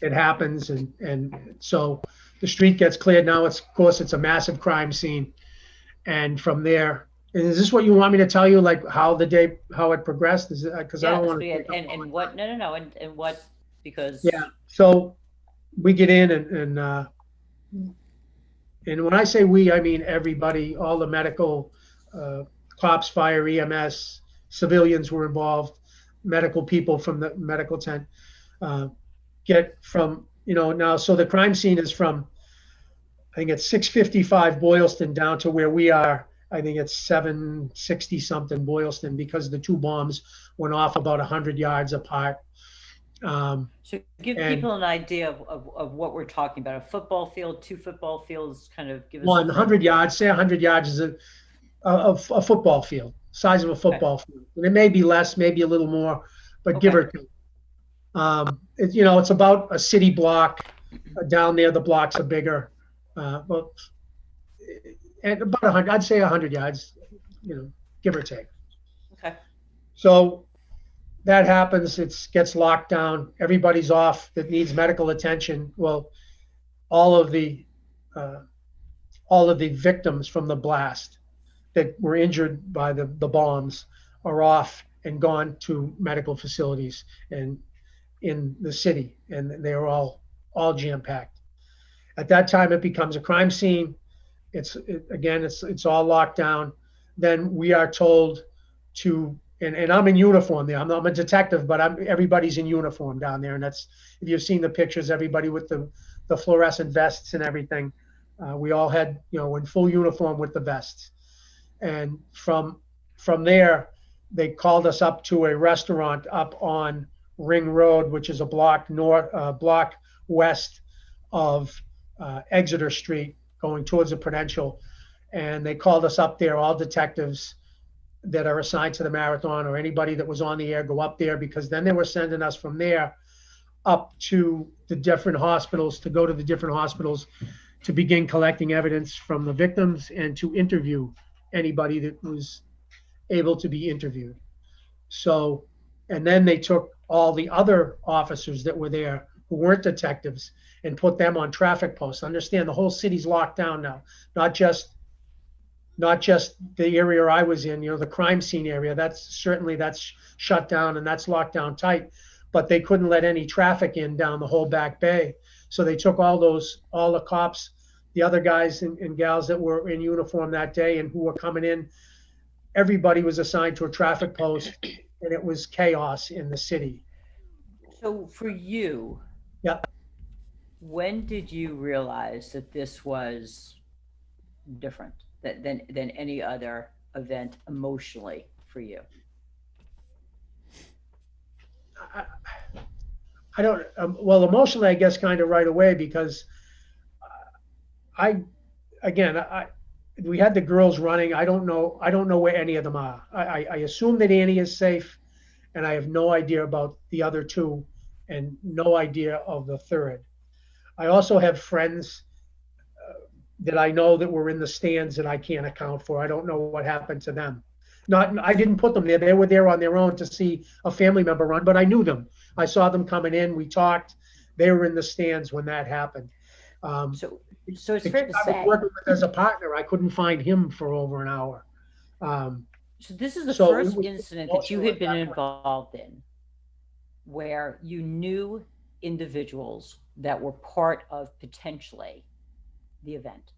it happens, and so the street gets cleared. Now of course it's a massive crime scene. And from there, and is this what you want me to tell you, like how it progressed? Is it, because I don't want to. And what, no, and what, because. Yeah. So we get in and when I say we, I mean everybody, all the medical, cops, fire, EMS, civilians were involved, medical people from the medical tent, get from, now, so the crime scene is from, I think it's 655 Boylston down to where we are. I think it's 760 something Boylston, because the two bombs went off about 100 yards apart. So give people an idea of what we're talking about. A football field, 2 football fields, kind of give us 100 yards. Say 100 yards is a football field, size of a football field. And it may be less, maybe a little more, but give or take. It's about a city block. Down there, the blocks are bigger. And about 100, I'd say 100 yards, give or take. Okay. So that happens. It gets locked down. Everybody's off that needs medical attention. Well, all of the victims from the blast that were injured by the bombs are off and gone to medical facilities and in the city, and they are all jam-packed. At that time, it becomes a crime scene. It's all locked down. Then we are told to, and I'm in uniform there. I'm a detective, but everybody's in uniform down there. And that's, if you've seen the pictures, everybody with the fluorescent vests and everything. We all had, in full uniform with the vests. And from there, they called us up to a restaurant up on Ring Road, which is a block west of Exeter Street, going towards the Prudential. And they called us up there, all detectives that are assigned to the marathon, or anybody that was on the air, go up there, because then they were sending us from there up to the different hospitals, to go to the different hospitals to begin collecting evidence from the victims and to interview anybody that was able to be interviewed. So, and then they took all the other officers that were there who weren't detectives and put them on traffic posts. Understand, the whole city's locked down now, not just the area I was in, the crime scene area. That's shut down and that's locked down tight, but they couldn't let any traffic in down the whole back bay. So they took all the cops, the other guys and gals that were in uniform that day and who were coming in. Everybody was assigned to a traffic post, and it was chaos in the city. So for you, yeah, when did you realize that this was different than any other event emotionally for you? I don't. Well, emotionally, I guess kind of right away, because we had the girls running. I don't know where any of them are. I assume that Annie is safe, and I have no idea about the other two, and no idea of the third. I also have friends that I know that were in the stands that I can't account for. I don't know what happened to them. I didn't put them there. They were there on their own to see a family member run, but I knew them. I saw them coming in. We talked. They were in the stands when that happened. So it's fair to say, I was working with as a partner. I couldn't find him for over an hour. So this is the first incident that you had been involved in where you knew individuals that were part of potentially the event.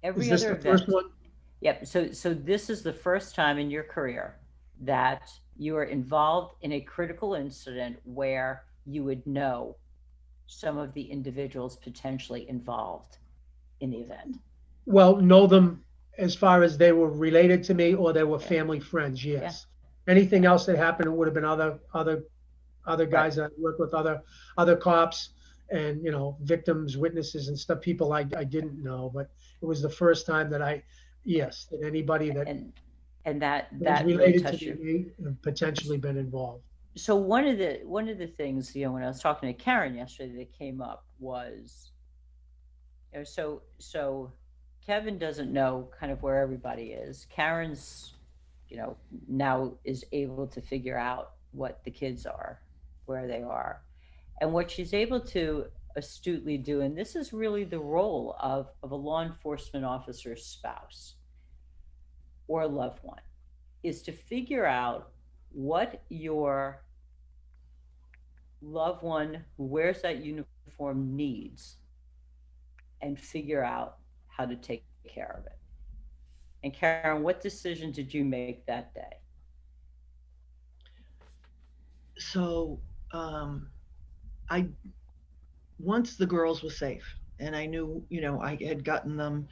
Every other event. First one? Yep. So this is the first time in your career that you are involved in a critical incident where you would know some of the individuals potentially involved in the event. Well, know them as far as they were related to me or they were family friends. Yes. Yeah. Anything else that happened, it would have been other guys that I worked with, other cops and, victims, witnesses and stuff, people I didn't know, but it was the first time that that anybody that and that related really to me potentially been involved. So one of the things, when I was talking to Karen yesterday that came up was, so Kevin doesn't know kind of where everybody is. Karen's, now is able to figure out what the kids are, where they are. And what she's able to astutely do, and this is really the role of a law enforcement officer's spouse or loved one, is to figure out what your loved one who wears that uniform needs and figure out how to take care of it. And Karen, what decision did you make that day? So I once the girls were safe and I knew, I had gotten them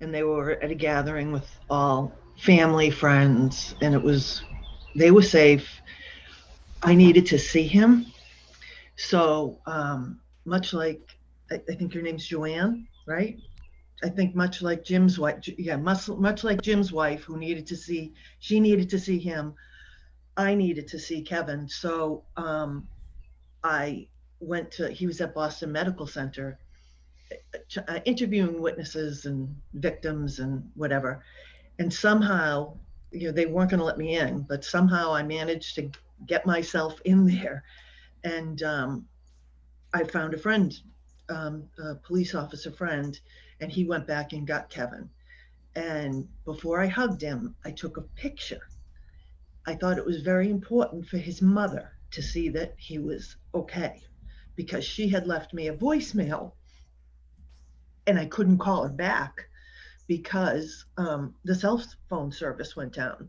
and they were at a gathering with all family, friends, and they were safe. I needed to see him. So much like, I think your name's Joanne, right? I think much like Jim's wife, much like Jim's wife who she needed to see him. I needed to see Kevin. So I he was at Boston Medical Center interviewing witnesses and victims and whatever. And somehow, they weren't going to let me in, but somehow I managed to get myself in there. And I found a friend, a police officer friend, and he went back and got Kevin. And before I hugged him, I took a picture. I thought it was very important for his mother to see that he was okay, because she had left me a voicemail and I couldn't call her back because the cell phone service went down.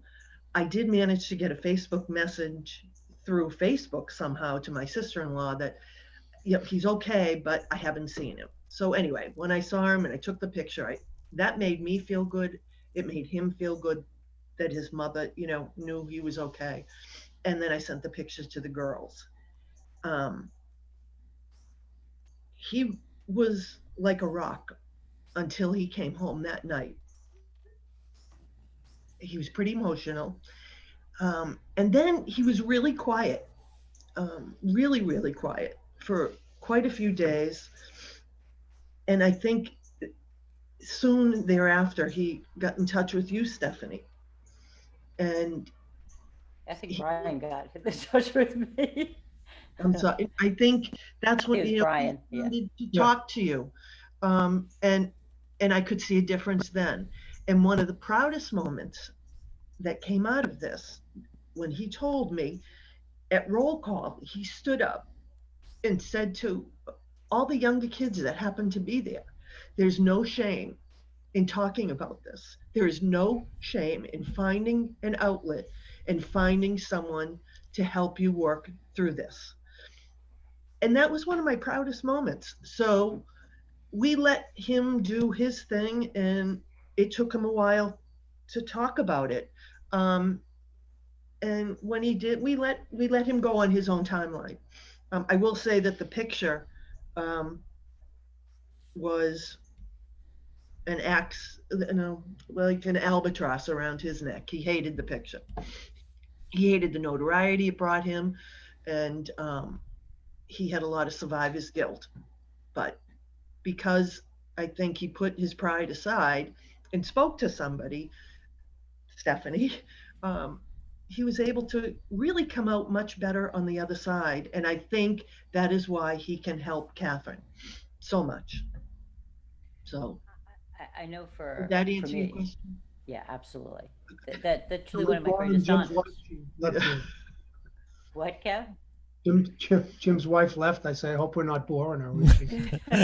I did manage to get a Facebook message through Facebook somehow to my sister-in-law that, yep, he's okay, but I haven't seen him. So anyway, when I saw him and I took the picture, that made me feel good. It made him feel good that his mother, knew he was okay. And then I sent the pictures to the girls. He was like a rock until he came home that night. He was pretty emotional. And then he was really quiet, really, really quiet for quite a few days. And I think soon thereafter, he got in touch with you, Stephanie. And I think Brian got in touch with me. I'm sorry. I think that's when Brian wanted to talk to you. And I could see a difference then. And one of the proudest moments that came out of this, when he told me at roll call, he stood up and said to all the younger kids that happened to be there, there's no shame in talking about this. There is no shame in finding an outlet and finding someone to help you work through this. And that was one of my proudest moments. So we let him do his thing, and it took him a while to talk about it. And when he did, we let him go on his own timeline. I will say that the picture was an axe, like an albatross around his neck. He hated the picture. He hated the notoriety it brought him, and he had a lot of survivor's guilt. But because I think he put his pride aside and spoke to somebody, Stephanie, he was able to really come out much better on the other side. And I think that is why he can help Catherine so much. So I know for did that answer me, your question? Yeah, absolutely. That's really one of my greatest honors. What, Kev? Jim's wife left. I say, I hope we're not boring her.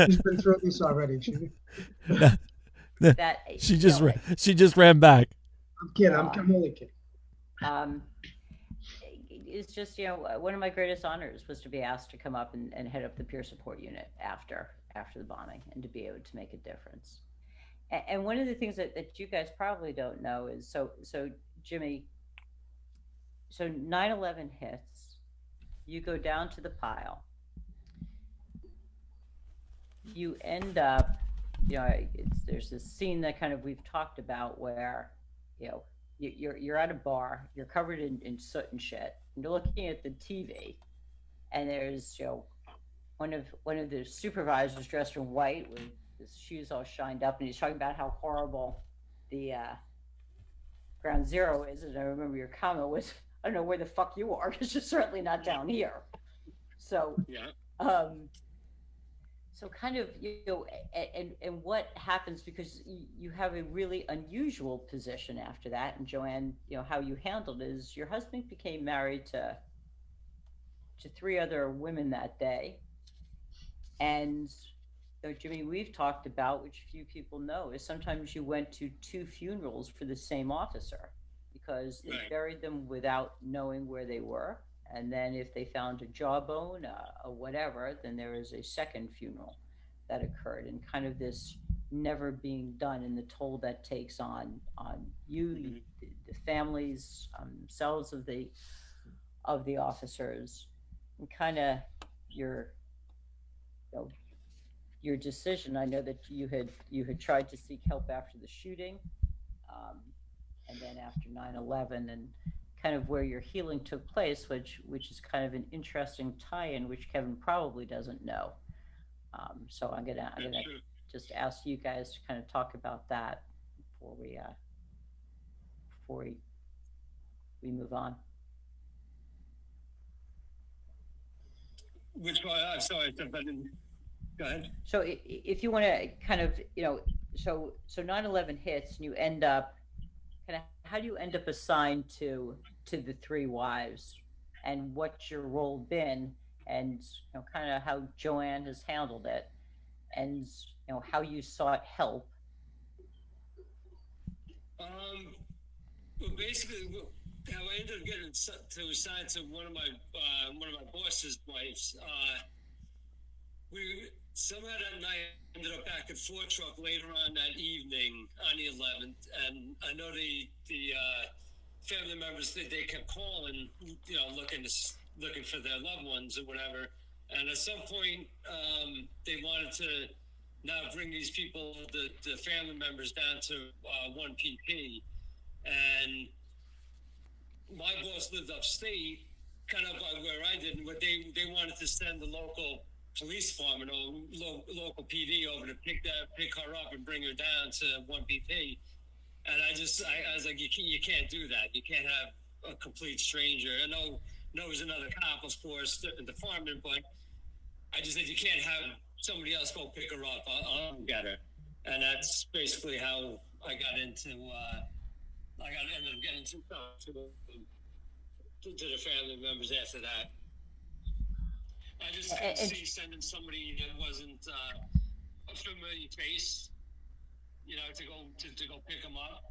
She's been through this already. She just ran back. I'm kidding. I'm only kidding. It's just, one of my greatest honors was to be asked to come up and head up the peer support unit after the bombing, and to be able to make a difference. And one of the things that you guys probably don't know is, so Jimmy, so 9/11 hits, you go down to the pile, you end up, there's this scene that kind of we've talked about where, you're at a bar, you're covered in soot and shit, and you're looking at the TV, and there's, one of the supervisors dressed in white with his shoes all shined up, and he's talking about how horrible the ground zero is. And I remember your comment was, I don't know where the fuck you are, because you're certainly not down here. So, so So kind of, and what happens, because you have a really unusual position after that, and Joanne, how you handled it is your husband became married to three other women that day. And Jimmy, we've talked about, which few people know, is sometimes you went to two funerals for the same officer because they Right. buried them without knowing where they were. And then if they found a jawbone or whatever, then there is a second funeral that occurred, and kind of this never being done, and the toll that takes on you, the families, themselves of the officers, and kind of your your decision. I know that you had tried to seek help after the shooting, and then after 9/11, and kind of where your healing took place, which is kind of an interesting tie-in, which Kevin probably doesn't know. So I'm gonna just ask you guys to kind of talk about that before we move on. Which one? I'm sorry, Steph, I didn't. Go ahead. So if you want to kind of, so 9/11 hits, and you end up kind of, how do you end up assigned to the three wives, and what's your role been, and kind of how Joanne has handled it, and how you sought help. Well, basically, how I ended up getting assigned to one of my boss's wives. We somehow that night ended up back at Fort Truck later on that evening on the 11th, and I know the family members, they kept calling, looking for their loved ones or whatever. And at some point, they wanted to now bring these people, the family members, down to 1 PP. And my boss lived upstate, kind of by where I did, but they wanted to send the local police department or local PD over to pick her up and bring her down to 1 PP. And I was like, you can't do that. You can't have a complete stranger. I know there's another cop, of course, different department, but I just said, you can't have somebody else go pick her up. I'll get her. And that's basically how I got into, ended up getting to the family members after that. I just couldn't see sending somebody that wasn't a familiar face, to go pick them up.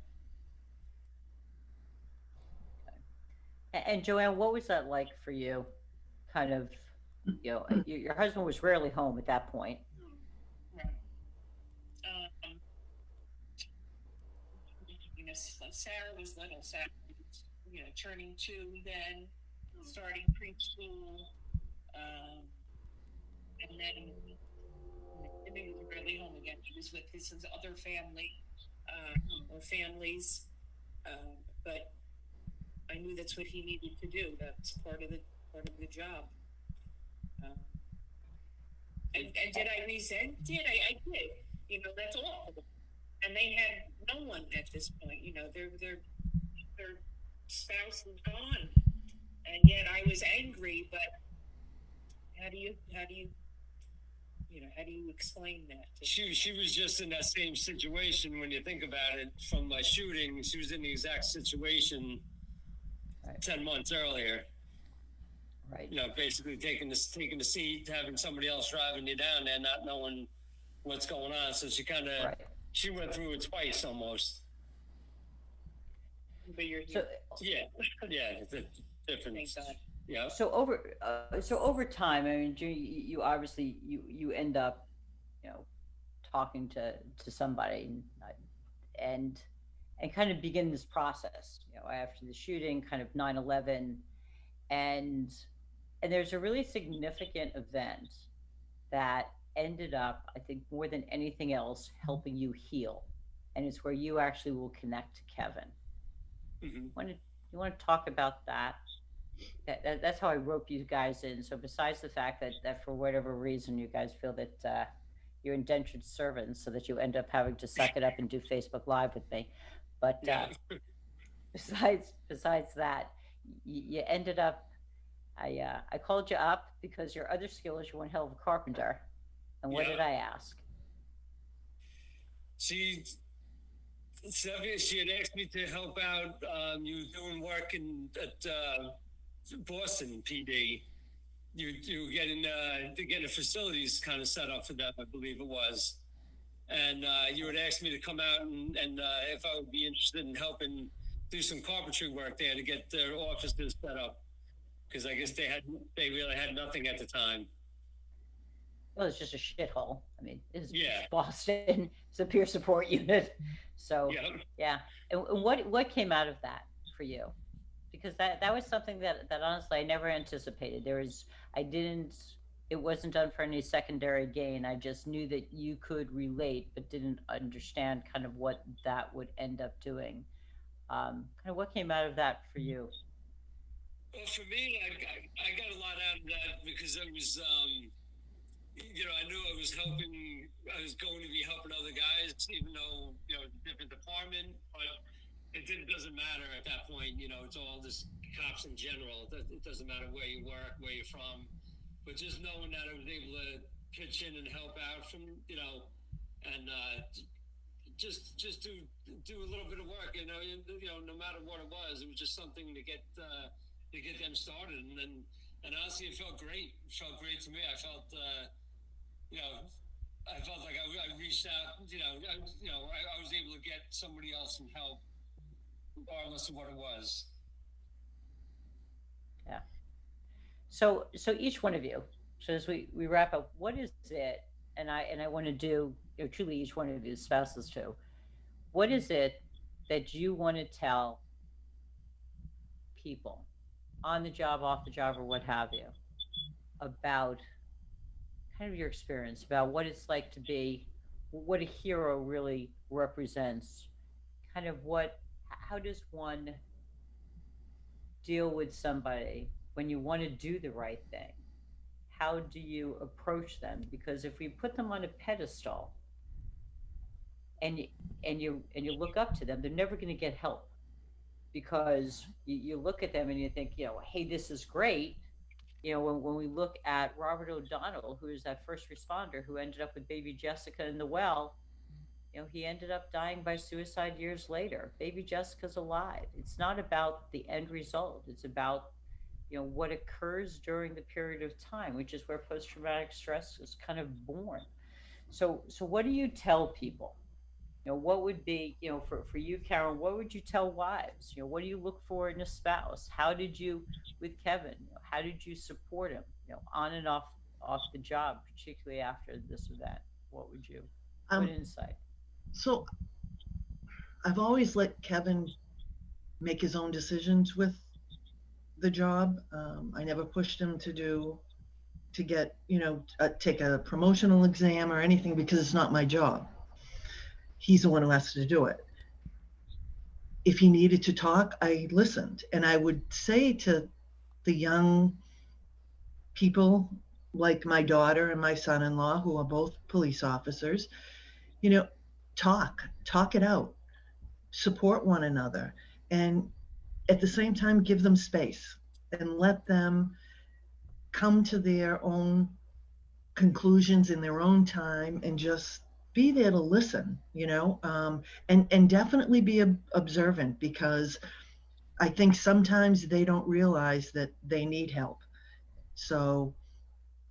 And Joanne, what was that like for you? Kind of, your husband was rarely home at that point. Right. Sarah was little. Sarah was, turning 2 then, starting preschool, and then Jimmy was rarely home again. He was with his other family, or families, but I knew that's what he needed to do. That's part of the job. And did I resent it? I did. That's awful. And they had no one at this point. Their spouse was gone, and yet I was angry. But how do you explain that? She was just in that same situation. When you think about it, from my shooting, she was in the exact situation 10 months earlier. Right. Basically taking the seat, having somebody else driving you down there, not knowing what's going on. So she kind of she went through it twice almost. But you're it's a difference. Yeah. So over time, I mean, you obviously you end up, talking to somebody, and kind of begin this process, after the shooting, kind of 9/11, and there's a really significant event that ended up, I think, more than anything else, helping you heal, and it's where you actually will connect to Kevin. Mm-hmm. You want to talk about that? That's how I rope you guys in. So besides the fact that for whatever reason you guys feel that you're indentured servants, so that you end up having to suck it up and do Facebook Live with me, but besides that, you ended up. I called you up because your other skill is you're one hell of a carpenter, And what did I ask? She had asked me to help out. You were doing work at Boston PD. You were getting facilities kind of set up for them, I believe it was. And you had asked me to come out and if I would be interested in helping do some carpentry work there to get their offices set up, because I guess they really had nothing at the time. Well, it's just a shithole. I mean, it's Yeah. Boston. It's a peer support unit. So yeah. And what came out of that for you? Because that was something that honestly I never anticipated. It wasn't done for any secondary gain. I just knew that you could relate, but didn't understand kind of what that would end up doing. Kind of what came out of that for you? Well, for me, I got a lot out of that because I was, I knew I was going to be helping other guys, even though, different department, but it doesn't matter at that point. It's all just cops in general. It doesn't matter where you work, where you're from, but just knowing that I was able to pitch in and help out from, and just do a little bit of work, no matter what it was just something to get them started. And honestly, it felt great. It felt great to me. I felt, I felt like I reached out, I was able to get somebody else some help, regardless of what it was. Yeah. So each one of you, so as we wrap up, what is it? And I want to do, truly each one of you, spouses too. What is it that you want to tell people on the job, off the job, or what have you, about kind of your experience, about what it's like to be, what a hero really represents, kind of how does one deal with somebody when you want to do the right thing? How do you approach them? Because if we put them on a pedestal and you look up to them, they're never going to get help, because you look at them and you think, hey, this is great. When we look at Robert O'Donnell, who is that first responder who ended up with baby Jessica in the well, he ended up dying by suicide years later. Baby Jessica's alive. It's not about the end result. It's about, what occurs during the period of time, which is where post-traumatic stress is kind of born. So what do you tell people? What would be, for you, Karen, what would you tell wives? What do you look for in a spouse? How did you, with Kevin, how did you support him, on and off the job, particularly after this event? What would you, what insight? So I've always let Kevin make his own decisions with the job. I never pushed him to get, take a promotional exam or anything, because it's not my job. He's the one who has to do it. If he needed to talk, I listened. And I would say to the young people like my daughter and my son-in-law, who are both police officers, talk it out, support one another, and at the same time, give them space and let them come to their own conclusions in their own time, and just be there to listen, and definitely be observant, because I think sometimes they don't realize that they need help. So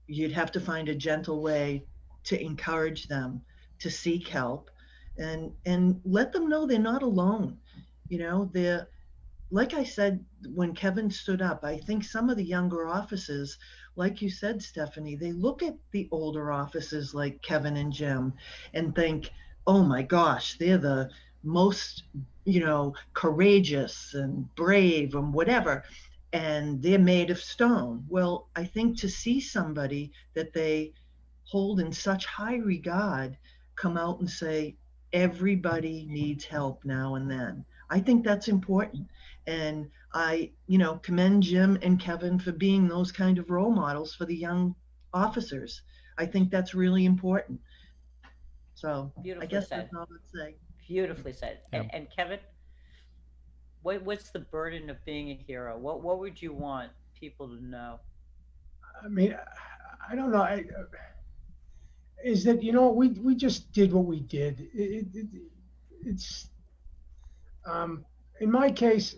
you'd have to find a gentle way to encourage them to seek help, and let them know they're not alone. They're, like I said, when Kevin stood up, I think some of the younger officers, like you said, Stephanie, they look at the older officers like Kevin and Jim and think, oh my gosh, they're the most, courageous and brave and whatever, and they're made of stone. Well, I think to see somebody that they hold in such high regard come out and say, everybody needs help now and then, I think that's important. And I, commend Jim and Kevin for being those kind of role models for the young officers. I think that's really important. So I guess said. That's all I'd say. Beautifully said. Yeah. And Kevin, what's the burden of being a hero? What would you want people to know? I mean, I don't know. is that, we just did what we did. It's in my case,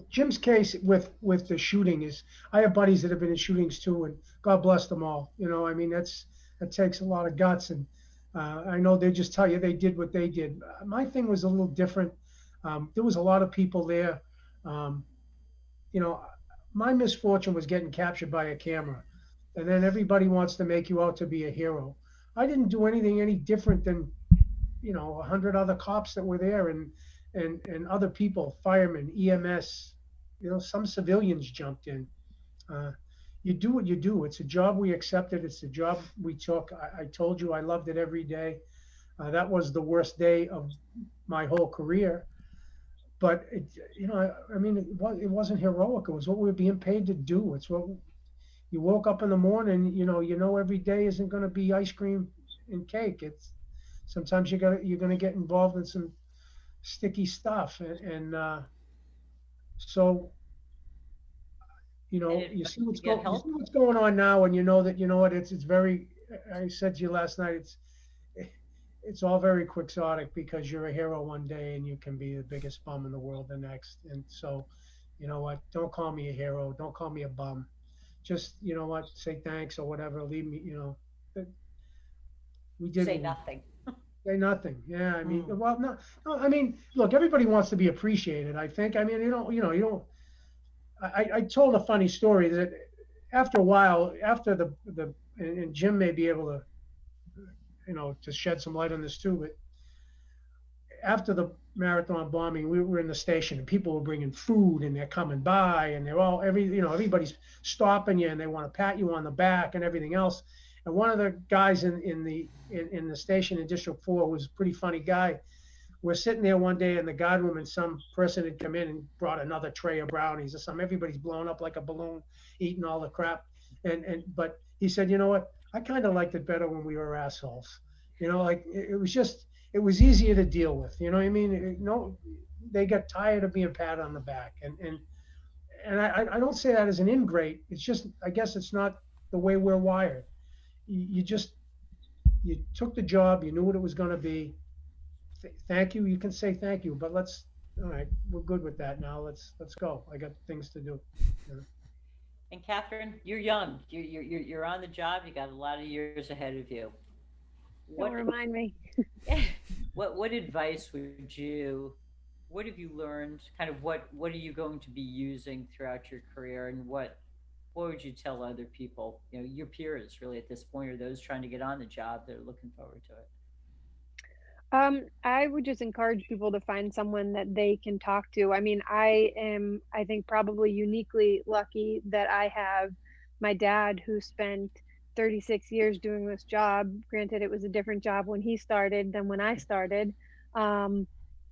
Jim's case with the shooting is, I have buddies that have been in shootings too, and God bless them all. I mean, that takes a lot of guts, and I know they just tell you they did what they did. My thing was a little different. There was a lot of people there. Um, you know, my misfortune was getting captured by a camera, and then everybody wants to make you out to be a hero. I didn't do anything any different than 100 other cops that were there, and other people, firemen, EMS, some civilians jumped in. Uh, you do what you do. It's a job we accepted. It's a job we took. I told you I loved it every day. That was the worst day of my whole career. But I mean, it wasn't heroic. It was what we were being paid to do. It's what you woke up in the morning. Every day isn't going to be ice cream and cake. It's sometimes you're going to get involved in some sticky stuff, and so you see what's going on now, and that it's very. I said to you last night, it's all very quixotic, because you're a hero one day and you can be the biggest bum in the world the next. And so, you know what? Don't call me a hero. Don't call me a bum. Just, say thanks or whatever. Leave me. We did. Say nothing. Say nothing. Yeah, I mean, well, no. I mean, look, everybody wants to be appreciated. I think. I mean, you don't. I told a funny story that after a while, after and Jim may be able to, to shed some light on this too, but after the marathon bombing, we were in the station, and people were bringing food, and they're coming by, and they're all everybody's stopping you, and they want to pat you on the back and everything else. And one of the guys in the station in District 4 was a pretty funny guy. We're sitting there one day in the guard room, and some person had come in and brought another tray of brownies or something. Everybody's blown up like a balloon, eating all the crap. But he said, you know what? I kind of liked it better when we were assholes. Like it was easier to deal with. You know what I mean? They got tired of being patted on the back, and I don't say that as an ingrate. It's just, I guess it's not the way we're wired. You took the job. You knew what it was going to be. Thank you. You can say thank you, but all right, we're good with that now. Let's go. I got things to do. And Catherine, you're young. You're on the job. You got a lot of years ahead of you. Don't remind me. What advice what have you learned? Kind of what are you going to be using throughout your career, and what would you tell other people, your peers really at this point, or those trying to get on the job that are looking forward to it? I would just encourage people to find someone that they can talk to. I mean, I think, probably uniquely lucky that I have my dad, who spent 36 years doing this job. Granted, it was a different job when he started than when I started.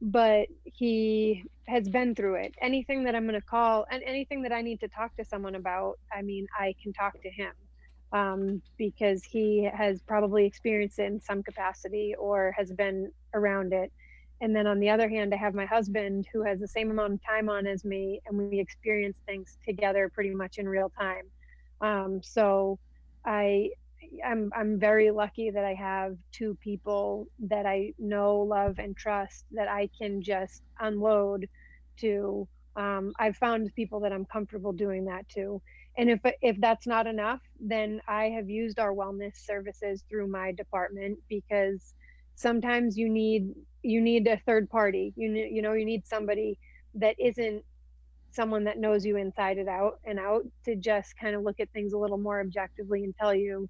But he has been through it. Anything that I'm going to call, and anything that I need to talk to someone about, I mean, I can talk to him. Because he has probably experienced it in some capacity or has been around it. And then on the other hand, I have my husband, who has the same amount of time on as me, and we experience things together pretty much in real time. So I'm very lucky that I have two people that I know, love, and trust, that I can just unload to. I've found people that I'm comfortable doing that to. And if that's not enough, then I have used our wellness services through my department, because sometimes you need a third party. You need somebody that isn't someone that knows you inside and out to just kind of look at things a little more objectively and tell you,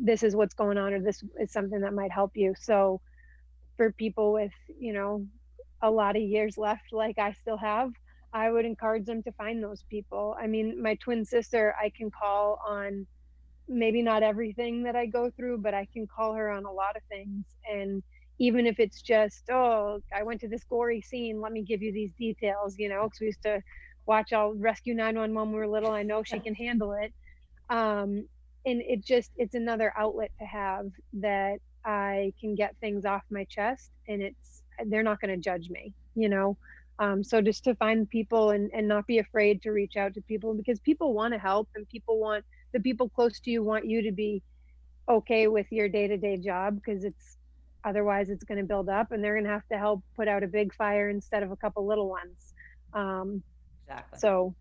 this is what's going on, or this is something that might help you. So for people with, a lot of years left, like I still have, I would encourage them to find those people. I mean, my twin sister, I can call on maybe not everything that I go through, but I can call her on a lot of things. And even if it's just, I went to this gory scene, let me give you these details, because we used to watch all Rescue 911 when we were little. I know she can handle it. And it's another outlet to have, that I can get things off my chest, and they're not going to judge me, So just to find people and not be afraid to reach out to people, because people want to help, and the people close to you want you to be okay with your day-to-day job, because otherwise it's going to build up and they're going to have to help put out a big fire instead of a couple little ones. Exactly. So,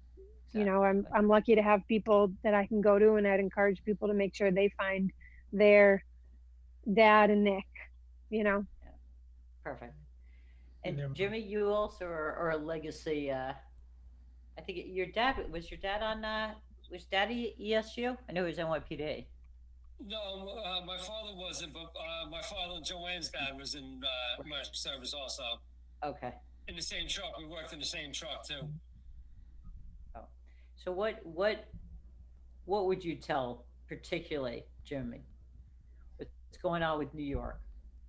you know, I'm lucky to have people that I can go to, and I'd encourage people to make sure they find their dad and Nick, you know. Yeah. Perfect. And Jimmy, you also are a legacy. I think your dad was on. Was Daddy ESU? I know he was NYPD. No, my father wasn't, but my father, Joanne's dad, was in commercial service also. Okay. In the same truck. We worked in the same truck too. Oh, so what would you tell, particularly Jimmy, what's going on with New York?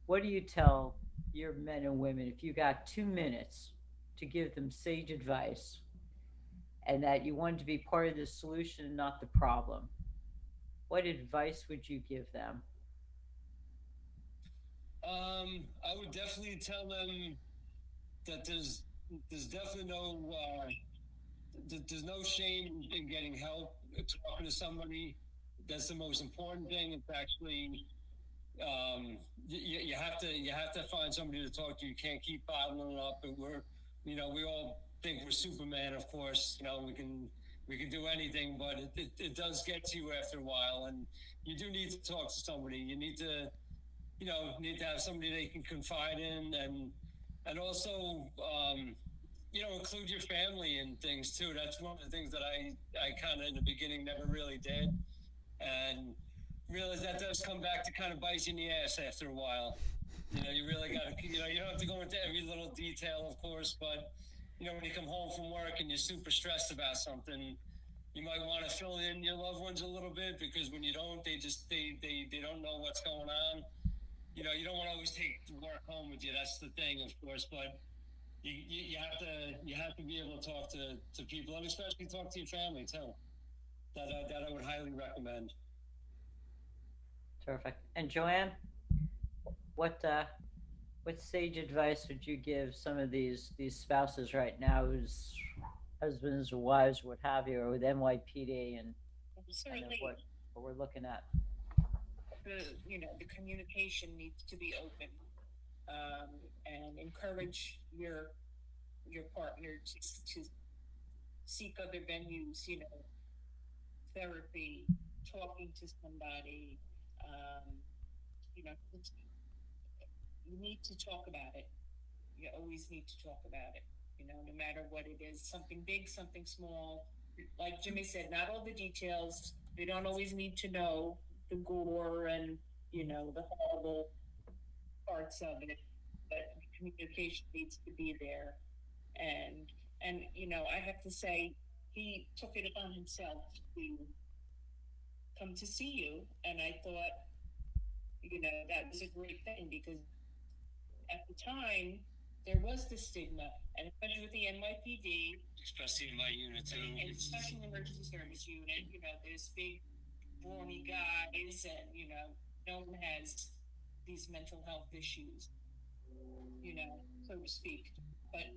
What do you tell your men and women if you got 2 minutes to give them sage advice, and that you wanted to be part of the solution and not the problem? What advice would you give them? I would definitely tell them that there's definitely there's no shame in getting help, talking to somebody. That's the most important thing. It's actually you have to find somebody to talk to. You can't keep bottling it up. And we all think we're Superman, of course. We can do anything, but it does get to you after a while, and you do need to talk to somebody. You need to have somebody they can confide in, and also include your family in things too. That's one of the things that I kind of in the beginning never really did, and realize that does come back to kind of bite you in the ass after a while. You really got to, you don't have to go into every little detail, of course, but when you come home from work and you're super stressed about something, you might want to fill in your loved ones a little bit, because when you don't, they don't know what's going on. You don't want to always take work home with you. That's the thing, of course, but you have to be able to talk to people, and especially talk to your family too. That I would highly recommend. Terrific. And Joanne, what sage advice would you give some of these spouses right now, whose husbands or wives, what have you, are with NYPD, and kind of what we're looking at? The communication needs to be open, and encourage your partner to seek other venues, therapy, talking to somebody. You need to talk about it. You always need to talk about it, no matter what it is, something big, something small. Like Jimmy said, not all the details. They don't always need to know the gore and, the horrible parts of it, but communication needs to be there. And I have to say, he took it upon himself to come to see you, and I thought, that was a great thing, because at the time there was the stigma, and especially with the NYPD, especially in my unit too, and especially in the emergency service unit. There's big brawny guys, and no one has these mental health issues, so to speak. But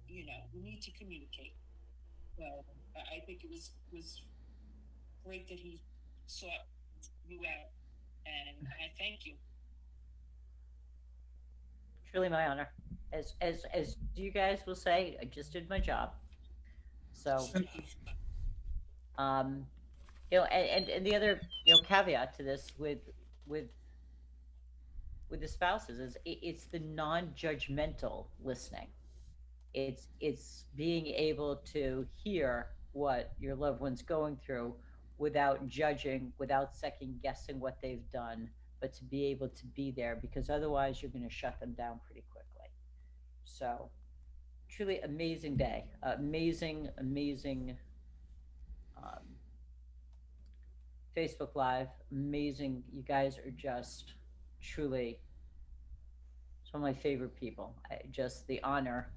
we need to communicate. So I think it was great that he sought you out, and I thank you. Truly my honor. As you guys will say, I just did my job. So, and the other caveat to this with the spouses is it's the non-judgmental listening. It's being able to hear what your loved one's going through without judging, without second guessing what they've done, but to be able to be there, because otherwise you're going to shut them down pretty quickly. So truly amazing day, amazing Facebook Live, amazing. You guys are just truly some of my favorite people. Just the honor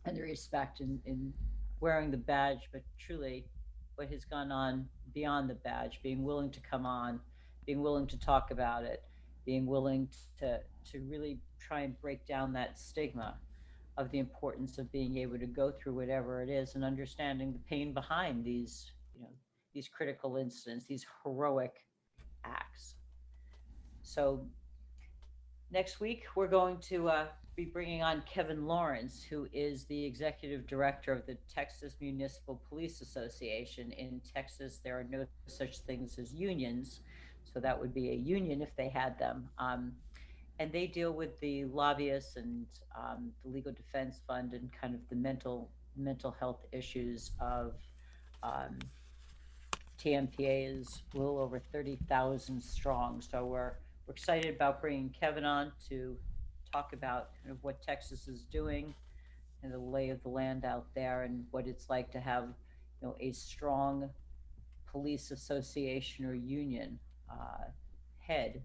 and the respect in wearing the badge, but truly what has gone on beyond the badge, being willing to come on, being willing to talk about it, being willing to really try and break down that stigma of the importance of being able to go through whatever it is, and understanding the pain behind these critical incidents, these heroic acts. So next week, we're going to be bringing on Kevin Lawrence, who is the executive director of the Texas Municipal Police Association. In Texas, there are no such things as unions, so that would be a union if they had them. And they deal with the lobbyists and the Legal Defense Fund and kind of the mental health issues of TMPA is a little over 30,000 strong. So we're excited about bringing Kevin on to talk about kind of what Texas is doing and the lay of the land out there and what it's like to have, a strong police association or union head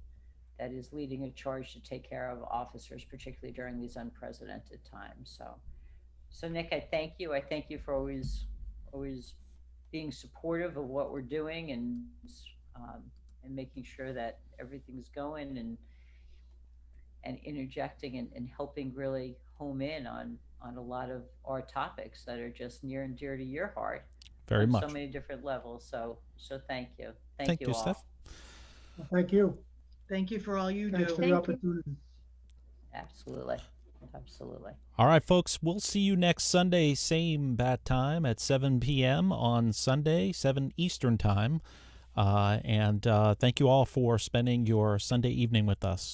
that is leading a charge to take care of officers, particularly during these unprecedented times. So Nick, I thank you. I thank you for always being supportive of what we're doing and making sure that everything's going and interjecting and helping really home in on a lot of our topics that are just near and dear to your heart. Very much. So many different levels. So thank you. Thank you, all. Steph. Well, thank you. Thank you for all you Thanks do. for the opportunity. Absolutely. All right, folks, we'll see you next Sunday, same bat time at 7 p.m. on Sunday, 7 Eastern time. And thank you all for spending your Sunday evening with us.